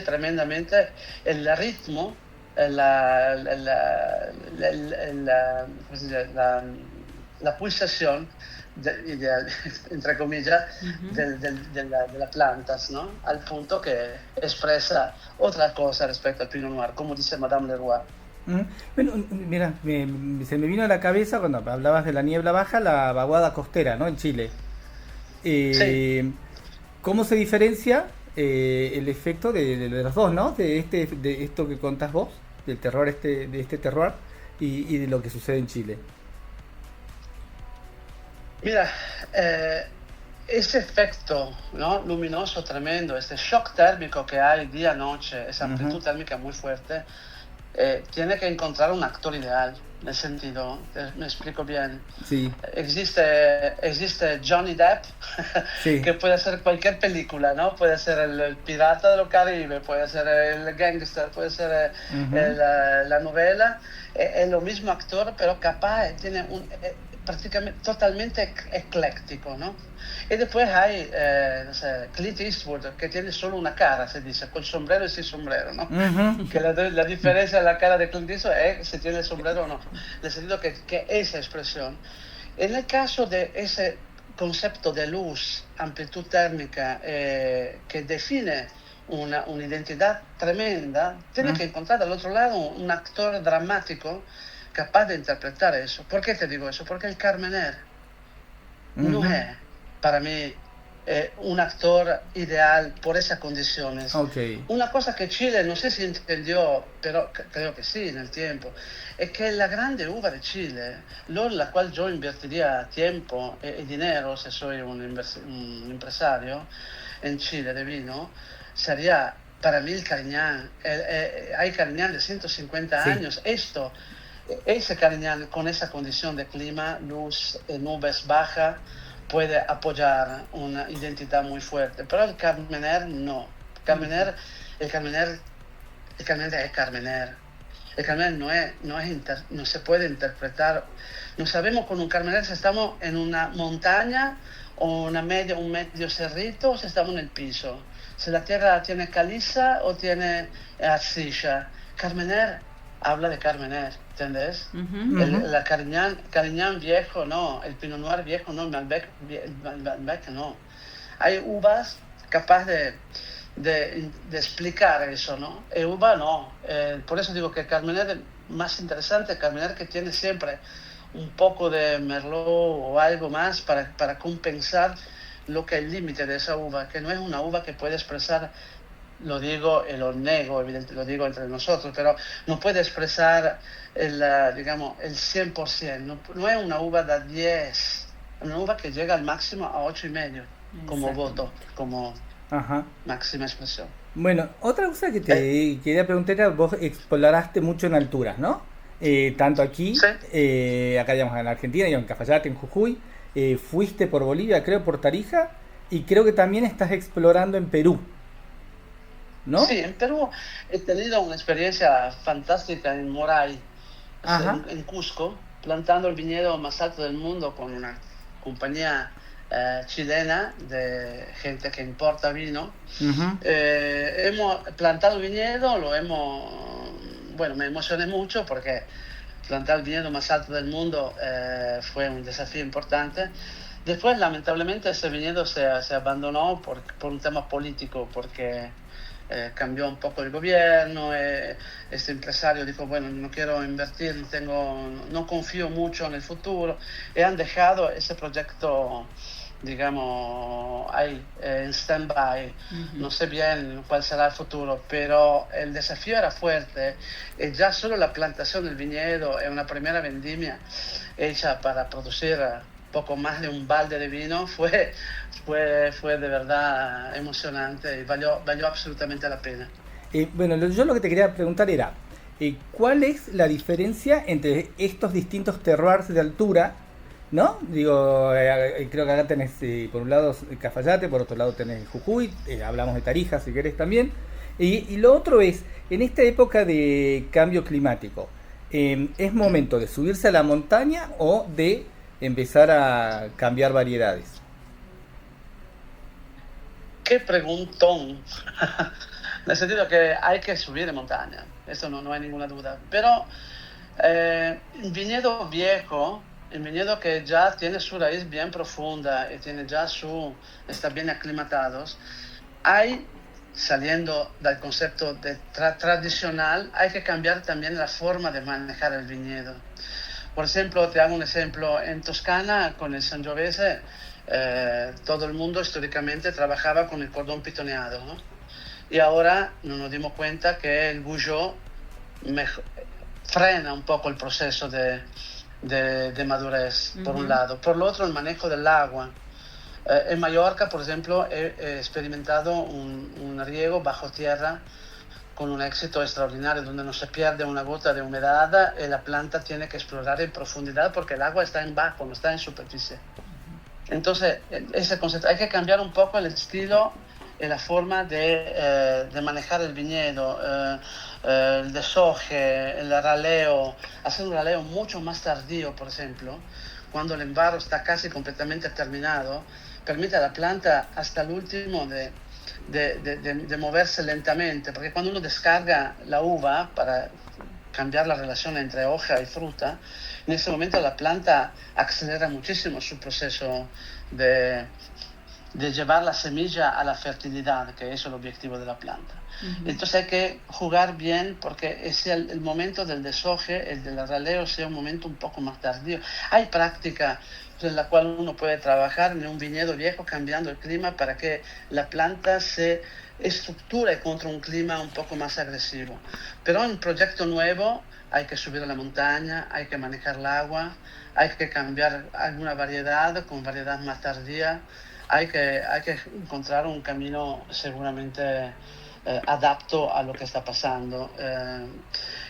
tremendamente el ritmo, la pulsación entre comillas de las plantas, ¿no? Al punto que expresa otra cosa respecto al Pinot Noir, como dice Madame Leroy. Bueno, mira, se me vino a la cabeza cuando hablabas de la niebla baja, la vaguada costera, ¿no?, en Chile. Sí. ¿Cómo se diferencia el efecto de los dos, ¿no?, de esto que contás vos, del terror de este terror y de lo que sucede en Chile? Mira, ese efecto, ¿no?, luminoso tremendo, este shock térmico que hay día-noche, esa amplitud térmica muy fuerte, tiene que encontrar un actor ideal, en el sentido, me explico bien. Sí. Existe Johnny Depp, sí, que puede hacer cualquier película, ¿no? Puede ser el pirata de los Caribe, puede ser el gangster, puede ser la novela. Es lo mismo actor, pero capaz, tiene prácticamente totalmente ecléctico, ¿no? Y después hay, no sé, Clint Eastwood, que tiene solo una cara, se dice, con sombrero y sin sombrero, ¿no? Que la diferencia de la cara de Clint Eastwood es si tiene el sombrero o no. En el sentido que esa expresión. En el caso de ese concepto de luz, amplitud térmica, que define una identidad tremenda, tiene que encontrar al otro lado un actor dramático capaz de interpretar eso. ¿Por qué te digo eso? Porque el Carmener no es, para mí, un actor ideal por esas condiciones. Una cosa que Chile, no sé si entendió, pero creo que sí en el tiempo, es que la grande uva de Chile, la cual yo invertiría tiempo y dinero si soy un empresario en Chile de vino, sería para mí el Cariñán. Hay Cariñán de 150 años. Esto ese Carignán con esa condición de clima, luz, nubes bajas, puede apoyar una identidad muy fuerte, pero el Carmener no. El Carmener es Carmener. El Carmener no se puede interpretar. No sabemos con un Carmener si estamos en una montaña o un medio cerrito o si estamos en el piso. Si la tierra tiene caliza o tiene arcilla. Carmener habla de Carmener, ¿entendés? El Carignán viejo no, el Pinot Noir viejo no, el Malbec no. Hay uvas capaces de explicar eso, ¿no? El uva no. Por eso digo que el Carmener es más interesante, el Carmener que tiene siempre un poco de Merlot o algo más para compensar lo que es el límite de esa uva, que no es una uva que puede expresar, lo digo y lo nego, evidentemente lo digo entre nosotros, pero no puede expresar el 100%, no es una uva de 10, es una uva que llega al máximo a 8,5 como voto, como máxima expresión. Bueno, otra cosa que te quería preguntar era, vos exploraste mucho en alturas, ¿no? Tanto aquí, acá digamos en Argentina, y en Cafayate, en Jujuy, fuiste por Bolivia, creo, por Tarija, y creo que también estás explorando en Perú, ¿no? Sí, en Perú he tenido una experiencia fantástica en Moray, en Cusco, plantando el viñedo más alto del mundo con una compañía chilena de gente que importa vino. Hemos plantado el viñedo, me emocioné mucho porque plantar el viñedo más alto del mundo fue un desafío importante. Después, lamentablemente, ese viñedo se abandonó por un tema político, porque cambió un poco el gobierno. Este empresario dijo, bueno, no quiero invertir, no confío mucho en el futuro, y han dejado ese proyecto, digamos, ahí en stand-by. No sé bien cuál será el futuro, pero el desafío era fuerte, y ya solo la plantación del viñedo en una primera vendimia hecha para producir poco más de un balde de vino fue de verdad emocionante y valió absolutamente la pena. Bueno, yo lo que te quería preguntar era, ¿cuál es la diferencia entre estos distintos terroirs de altura? ¿No? Digo, creo que acá tenés por un lado Cafayate, por otro lado tenés Jujuy, hablamos de Tarija si querés también, y lo otro es, en esta época de cambio climático, ¿es momento de subirse a la montaña o de empezar a cambiar variedades? Qué preguntón. En el sentido que hay que subir de montaña, eso no hay ninguna duda, pero el viñedo viejo, el viñedo que ya tiene su raíz bien profunda y está bien aclimatados, saliendo del concepto de tradicional, hay que cambiar también la forma de manejar el viñedo. Por ejemplo, te hago un ejemplo, en Toscana, con el Sangiovese, todo el mundo históricamente trabajaba con el cordón pitoneado, ¿no? Y ahora nos dimos cuenta que el Gougeot frena un poco el proceso de madurez, por un lado. Por lo otro, el manejo del agua. En Mallorca, por ejemplo, he experimentado un riego bajo tierra con un éxito extraordinario, donde no se pierde una gota de humedad, y la planta tiene que explorar en profundidad porque el agua está en bajo, no está en superficie. Entonces, ese concepto, hay que cambiar un poco el estilo y la forma de manejar el viñedo, el deshoje, el raleo, hacer un raleo mucho más tardío, por ejemplo, cuando el embarro está casi completamente terminado, permite a la planta hasta el último de moverse lentamente, porque cuando uno descarga la uva para cambiar la relación entre hoja y fruta, en ese momento la planta acelera muchísimo su proceso de llevar la semilla a la fertilidad, que es el objetivo de la planta. Entonces hay que jugar bien, porque es el momento del deshoje, el del raleo, sea un momento un poco más tardío. Hay práctica en la cual uno puede trabajar en un viñedo viejo cambiando el clima para que la planta se estructure contra un clima un poco más agresivo. Pero en un proyecto nuevo hay que subir a la montaña, hay que manejar el agua, hay que cambiar alguna variedad con variedad más tardía, hay que encontrar un camino seguramente adapto a lo que está pasando.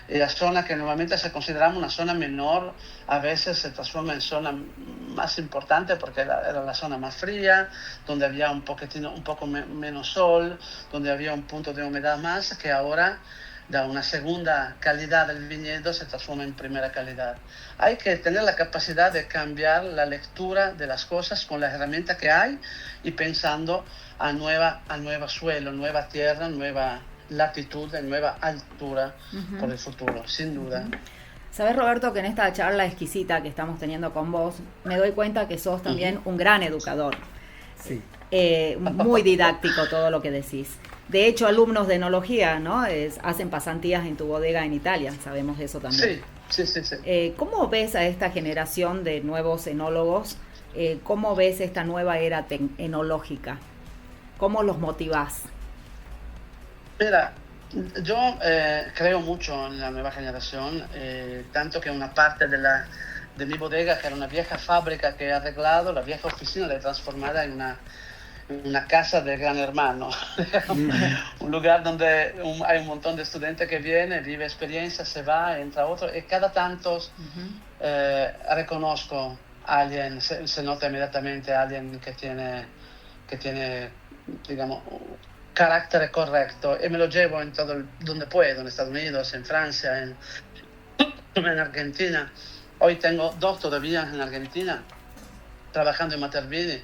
y la zona que normalmente se consideraba una zona menor, a veces se transforma en zona más importante porque era la zona más fría, donde había un poco menos sol, donde había un punto de humedad más, que ahora da una segunda calidad del viñedo, se transforma en primera calidad. Hay que tener la capacidad de cambiar la lectura de las cosas con las herramientas que hay y pensando a nueva suelo, nueva tierra, nueva latitud, nueva altura por el futuro, sin duda. Sabes, Roberto, que en esta charla exquisita que estamos teniendo con vos, me doy cuenta que sos también un gran educador. Sí. Muy didáctico todo lo que decís. De hecho, alumnos de enología, ¿no? Hacen pasantías en tu bodega en Italia, sabemos eso también. Sí. ¿Cómo ves a esta generación de nuevos enólogos? ¿Cómo ves esta nueva era enológica? ¿Cómo los motivás? Mira, yo creo mucho en la nueva generación, tanto que una parte de mi bodega, que era una vieja fábrica que he arreglado, la vieja oficina, la he transformada en una casa de gran hermano, un lugar donde hay un montón de estudiantes que vienen, vive experiencia, se va, entra otro, y cada tanto reconozco a alguien, se nota inmediatamente a alguien que tiene, digamos, carácter correcto, y me lo llevo en todo donde puedo, en Estados Unidos, en Francia, en Argentina. Hoy tengo 2 todavía en Argentina, trabajando en Matervini,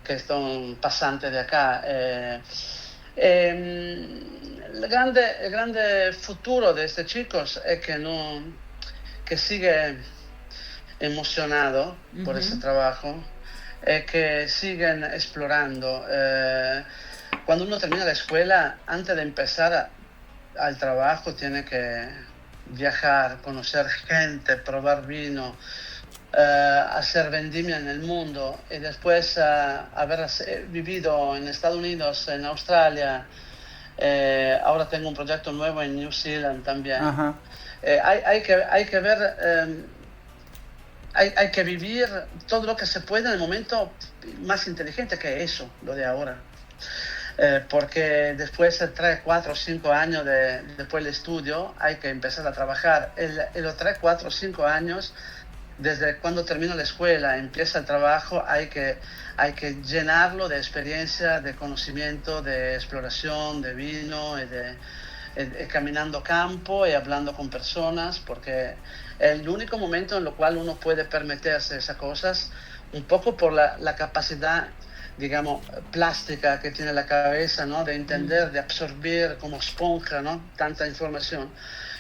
que son pasantes de acá. El grande futuro de estos chicos es que sigue emocionado por ese trabajo, que siguen explorando. Cuando uno termina la escuela, antes de empezar al trabajo, tiene que viajar, conocer gente, probar vino, hacer vendimia en el mundo, y después haber vivido en Estados Unidos, en Australia, ahora tengo un proyecto nuevo en New Zealand también. Hay que ver, hay que vivir todo lo que se puede en el momento más inteligente, que es eso, lo de ahora. Porque después de 3, 4, 5 años después del estudio hay que empezar a trabajar. En los 3, 4, 5 años, desde cuando termino la escuela, empieza el trabajo, hay que llenarlo de experiencia, de conocimiento, de exploración, de vino, y caminando campo y hablando con personas, porque es el único momento en el cual uno puede permitirse esas cosas, un poco por la capacidad, digamos, plástica que tiene la cabeza, ¿no? De entender, de absorber como esponja, ¿no? Tanta información.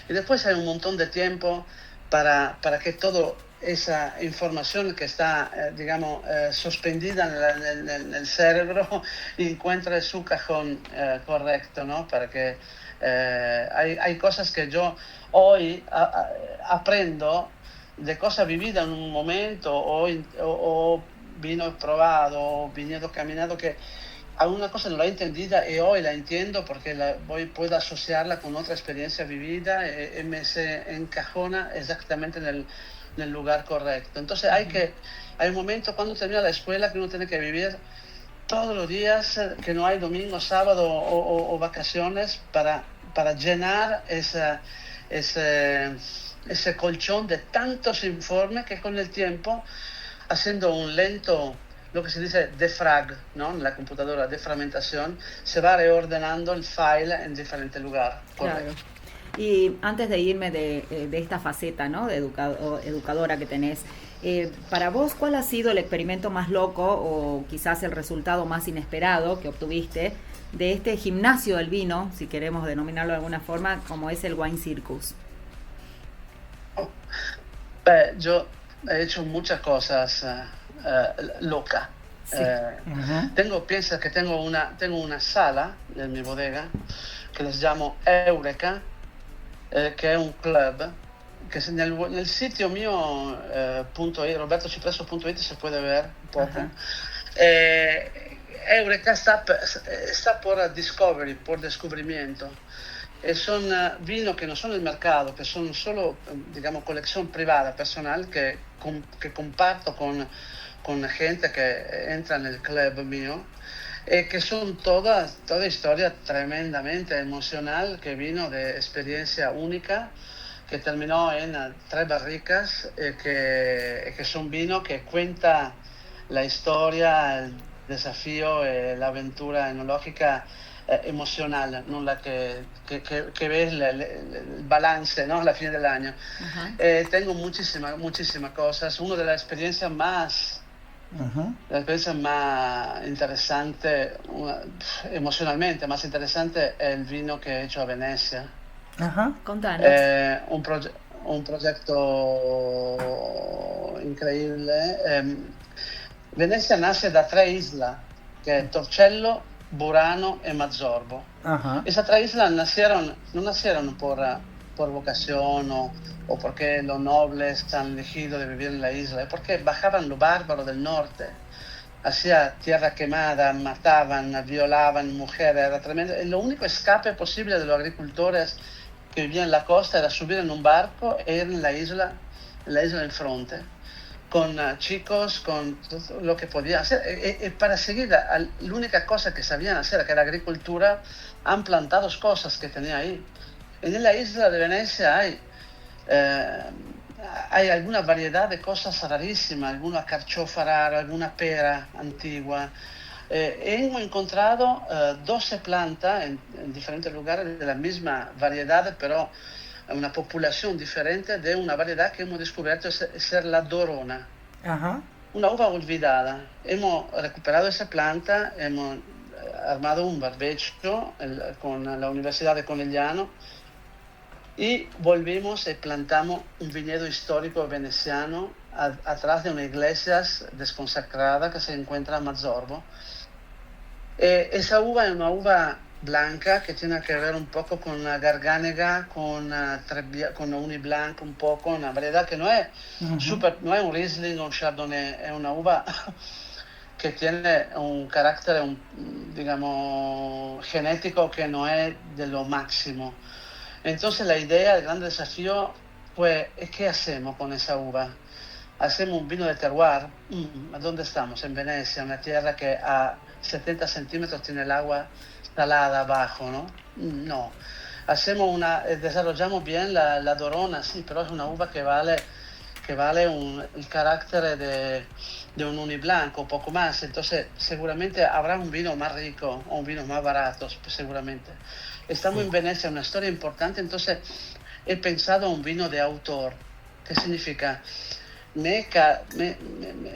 Y después hay un montón de tiempo para que toda esa información que está, digamos, suspendida en el cerebro encuentre su cajón correcto, ¿no? Para que hay cosas que yo hoy aprendo de cosas vividas en un momento o vino probado, viñedo caminado, que alguna cosa no la he entendida y hoy la entiendo porque puedo asociarla con otra experiencia vivida y me se encajona exactamente en el lugar correcto. Entonces hay un momento cuando termina la escuela que uno tiene que vivir todos los días, que no hay domingo, sábado o vacaciones, para llenar ese colchón de tantos informes que con el tiempo, haciendo un lento, lo que se dice defrag, ¿no? En la computadora, defragmentación, se va reordenando el file en diferentes lugares. Claro. Y antes de irme de esta faceta, ¿no? De educadora que tenés, para vos, ¿cuál ha sido el experimento más loco o quizás el resultado más inesperado que obtuviste de este gimnasio del vino, si queremos denominarlo de alguna forma, como es el Wine Circus? Yo he hecho muchas cosas locas. Sí. Piensa que tengo una sala en mi bodega que les llamo Eureka, que es un club que nel sitio mío robertocipresso.it se puede ver un poco. Eureka está por discovery, por descubrimiento. Son vinos que no son el mercado, que son solo, digamos, colección privada, personal, que comparto con gente que entra en el club mío, que son toda historia tremendamente emocional, que vino de experiencia única, que terminó en 3 barricas, que son vino que cuenta la historia, el desafío, la aventura enológica emocional, ¿no? La que ves el balance, ¿no? La fin del año. Tengo muchísimas cosas. Una de las experiencias más interesantes, emocionalmente más interesante, es el vino que he hecho a Venecia. Contanos. Un progetto incredibile. Venecia nace da 3 islas, che è Torcello, Burano e Mazzorbo. Esas 3 islas no nacieron por vocación o porque los nobles han elegido de vivir en la isla, es porque bajaban los bárbaros del norte, hacía tierra quemada, mataban, violaban mujeres, era tremendo. Y lo único escape posible de los agricultores que vivían en la costa era subir en un barco e ir en la isla del fronte, con chicos, con todo lo que podían hacer. Y para seguir la única cosa que sabían hacer, que era agricultura, han plantado cosas que tenía ahí. En la isla de Venecia hay alguna variedad de cosas rarísimas, alguna carchofa rara, alguna pera antigua. Hemos encontrado 12 plantas en diferentes lugares de la misma variedad, pero una población diferente de una variedad que hemos descubierto ser la Dorona. Una uva olvidada. Hemos recuperado esa planta, hemos armado un barbecho con la Universidad de Conegliano y volvimos y plantamos un viñedo histórico veneciano atrás de una iglesia desconsacrada que se encuentra a Mazzorbo. Esa uva es una uva blanca que tiene que ver un poco con la Garganega, con Uni Blanc, un poco, una variedad que no es no es un Riesling o un Chardonnay, es una uva que tiene un carácter, digamos, genético que no es de lo máximo. Entonces la idea, el gran desafío fue, ¿qué hacemos con esa uva? Hacemos un vino de terroir. ¿Dónde estamos? En Venecia, una tierra que a 70 centímetros tiene el agua salada abajo, ¿no? No. Desarrollamos bien la Dorona, sí, pero es una uva que vale el carácter de un Uni Blanco, poco más. Entonces seguramente habrá un vino más rico o un vino más barato, seguramente. Estamos en Venecia, una historia importante, entonces he pensado un vino de autor. ¿Qué significa?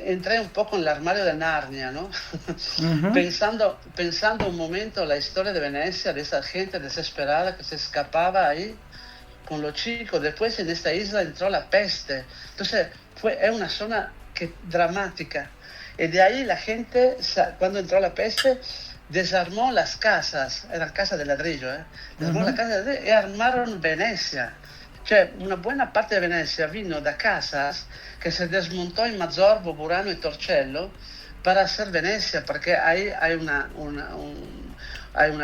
Entré un poco en el armario de Narnia, ¿no? pensando un momento la historia de Venecia, de esa gente desesperada que se escapaba ahí con los chicos. Después en esta isla entró la peste, entonces es una zona dramática, y de ahí la gente, cuando entró la peste, desarmó las casas, eran casas de ladrillo, desarmó las casas de ladrillo y armaron Venecia. Cioè, una buona parte de Venecia vino da casas que se desmontó en Mazzorbo, Burano y Torcello para hacer Venecia, porque ahí hay una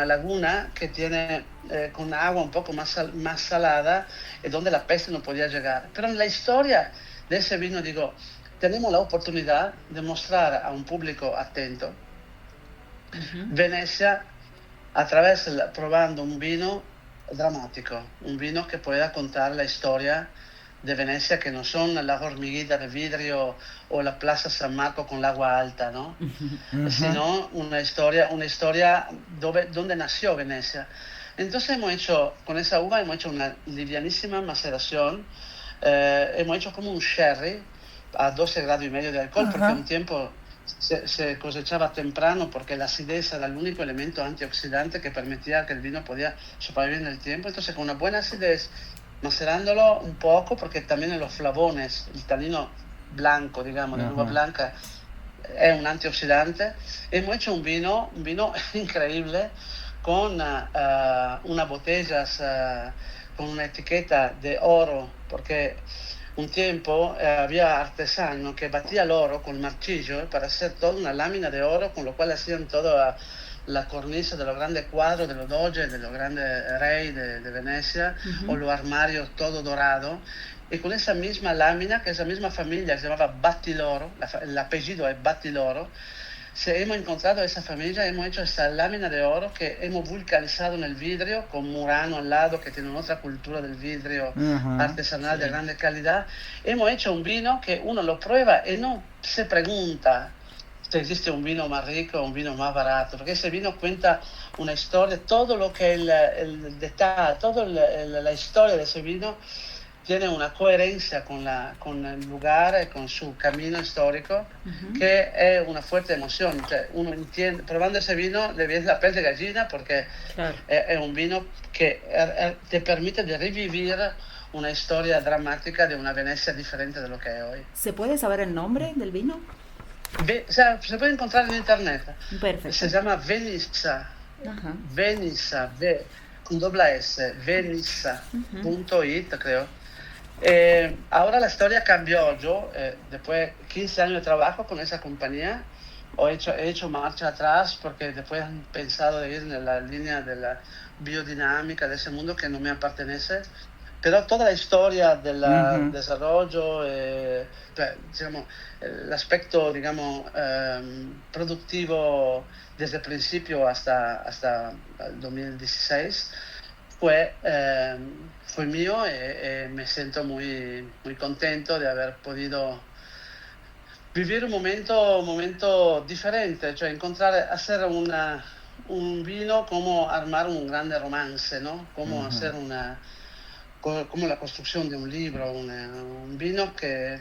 laguna que tiene con agua un poco más salada y donde la peste no podía llegar. Pero en la historia de ese vino, digo, tenemos la oportunidad de mostrar a un público atento Venecia probando un vino dramático, un vino que pueda contar la historia de Venecia, que no son las hormiguitas de vidrio o la Plaza San Marco con el agua alta, ¿no? Sino una historia donde nació Venecia. Entonces con esa uva hemos hecho una livianísima maceración, hemos hecho como un sherry a 12 grados y medio de alcohol, porque un tiempo se cosechaba temprano porque la acidez era el único elemento antioxidante que permitía que el vino podía sobrevivir en el tiempo. Entonces con una buena acidez, macerándolo un poco, porque también en los flavones, el tanino blanco, digamos, de uva blanca, es un antioxidante. Hemos hecho un vino increíble con unas botellas con una etiqueta de oro, porque un tiempo había artesanos que batían el oro con martillo para hacer toda una lámina de oro, con lo cual hacían toda la cornisa de los grandes cuadros de los doges, de los grandes reyes de Venecia, o los armarios todo dorado. Y con esa misma lámina, que esa misma familia se llamaba Battiloro, el apellido es Battiloro, hemos encontrado esa familia, hemos hecho esta lámina de oro que hemos vulcanizado en el vidrio con Murano al lado, que tiene otra cultura del vidrio artesanal de grande calidad. Hemos hecho un vino que uno lo prueba y no se pregunta si existe un vino más rico o un vino más barato, porque ese vino cuenta una historia, todo lo que el detalle, toda la historia de ese vino tiene una coherencia con el lugar y con su camino histórico, que es una fuerte emoción. O sea, uno entiende, probando ese vino le ves la piel de gallina, porque es un vino que te permite de revivir una historia dramática de una Venecia diferente de lo que es hoy. ¿Se puede saber el nombre del vino? O sea, se puede encontrar en internet. Perfecto. Se llama Venissa. Venissa, con doble S, venissa.it, creo. Ahora la historia cambió. Yo, después de 15 años de trabajo con esa compañía, he hecho marcha atrás porque después han pensado de ir en la línea de la biodinámica de ese mundo que no me pertenece. Pero toda la historia del desarrollo, digamos, el aspecto, digamos, productivo desde el principio hasta el 2016 fue mío, y me siento muy, muy contento de haber podido vivir un momento diferente, cioè hacer un vino como armar un grande romance, ¿no? Como hacer como la construcción de un libro, un vino que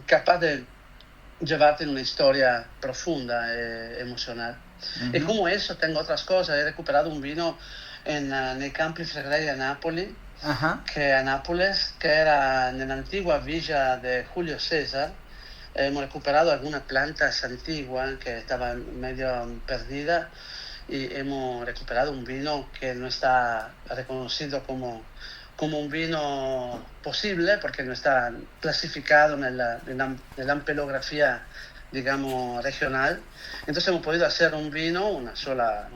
capaz de llevarte en una historia profunda e emocional. Y como eso tengo otras cosas. He recuperado un vino nei Campi Flegrei a Napoli, que a Nápoles, que era en la antigua villa de Julio César. Hemos recuperado algunas plantas antiguas que estaban medio perdidas, y hemos recuperado un vino que no está reconocido como un vino posible, porque no está clasificado en la ampelografía, digamos, regional. Entonces hemos podido hacer un vino, una sola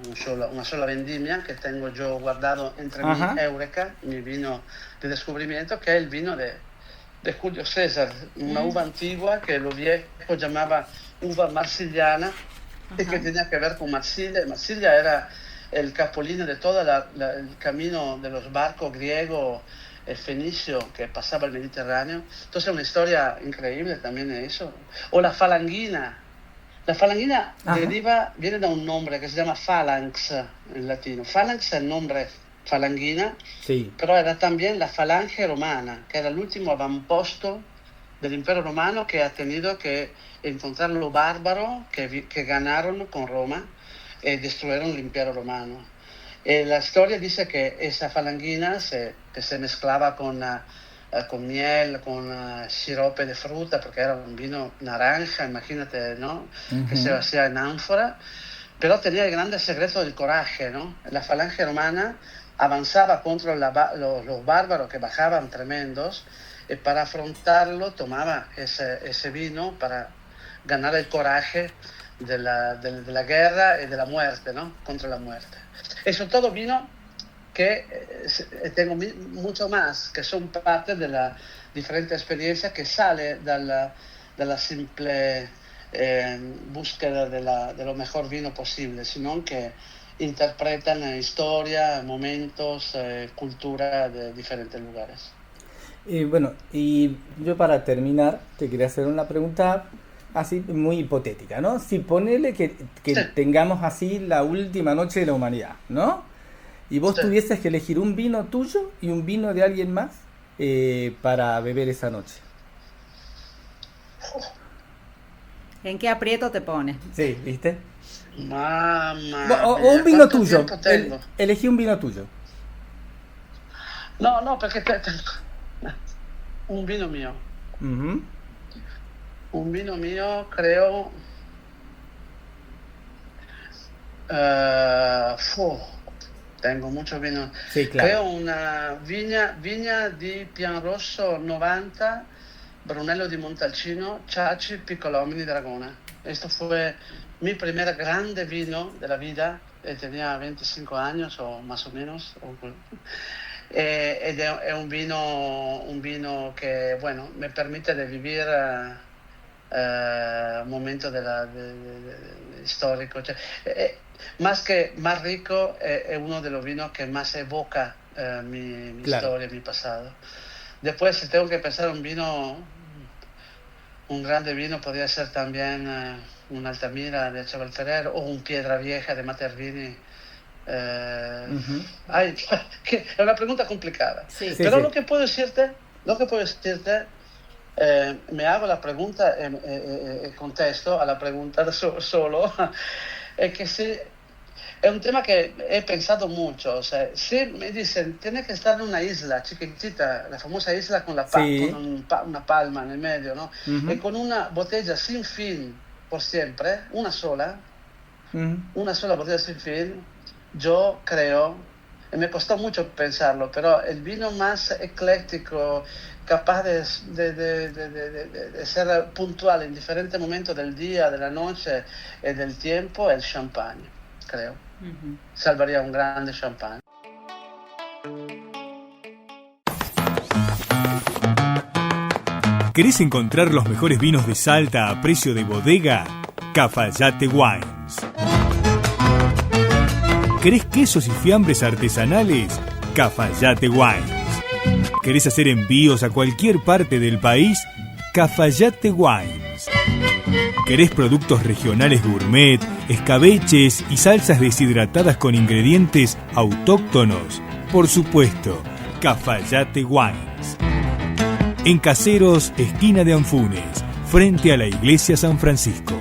vendimia que tengo yo guardado entre mi Eureka, mi vino de descubrimiento, que es el vino de Julio César, una uva antigua que los viejos llamaban uva marsiliana, y que tenía que ver con Marsilia. Marsilia era el capolino de todo el camino de los barcos griegos, el fenicio que pasaba el Mediterráneo. Entonces una historia increíble también de eso. O la falanghina. La falanghina viene da un nombre que se llama phalanx en latino. Phalanx es el nombre falanghina, pero era también la falange romana, que era el último avamposto del Imperio Romano, que ha tenido que encontrar los bárbaros que ganaron con Roma y destruyeron el Imperio Romano. La historia dice que esa falanghina que se mezclaba con miel, con sirope de fruta, porque era un vino naranja, imagínate, ¿no? Que se hacía en ánfora, pero tenía el grande secreto del coraje, ¿no? La falange romana avanzaba contra los bárbaros que bajaban tremendos, y para afrontarlo tomaba ese vino para ganar el coraje de la guerra y de la muerte, ¿no? Contra la muerte. Eso todo vino que tengo mucho más, que son parte de la diferente experiencia que sale de la simple búsqueda de lo mejor vino posible, sino que interpretan historia, momentos, cultura de diferentes lugares. Bueno, y yo para terminar te quería hacer una pregunta así muy hipotética, ¿no? Si ponele que tengamos así la última noche de la humanidad, ¿no? Y vos tuvieses que elegir un vino tuyo y un vino de alguien más para beber esa noche. ¿En qué aprieto te pones? Sí, ¿viste? Mamma o un vino tuyo. Elegí un vino tuyo. No, porque un vino mío. Un vino mío, creo. Tengo mucho vino. Sí, claro. Creo una vigna di Pianrosso 90, Brunello di Montalcino, Chachi, Piccolomini, Dragona. Esto fue mi primer grande vino de la vida. Tenía 25 años o más o menos. Es un vino que, bueno, me permite de vivir momento histórico. Más rico, es uno de los vinos que más evoca mi historia, mi pasado. Después, si tengo que pensar un grande vino, podría ser también un Altamira de Echeverri Ferrer o un Piedra Vieja de Matervini. Es una pregunta complicada. Pero lo que puedo decirte, me hago la pregunta, contesto a la pregunta solo, es que sí, es un tema que he pensado mucho. O sea, si me dicen, tiene que estar en una isla chiquitita, la famosa isla con una palma en el medio, ¿no? Y con una botella sin fin por siempre, una sola botella sin fin, yo creo, y me costó mucho pensarlo, pero el vino más ecléctico, capaz de ser puntual en diferentes momentos del día, de la noche y del tiempo, es el champán, creo. Salvaría un grande champán. ¿Querés encontrar los mejores vinos de Salta a precio de bodega? Cafayate Wines. ¿Querés quesos y fiambres artesanales? Cafayate Wines. ¿Querés hacer envíos a cualquier parte del país? Cafayate Wines. ¿Querés productos regionales gourmet, escabeches y salsas deshidratadas con ingredientes autóctonos? Por supuesto, Cafayate Wines. En Caseros, esquina de Anfunes, frente a la Iglesia San Francisco.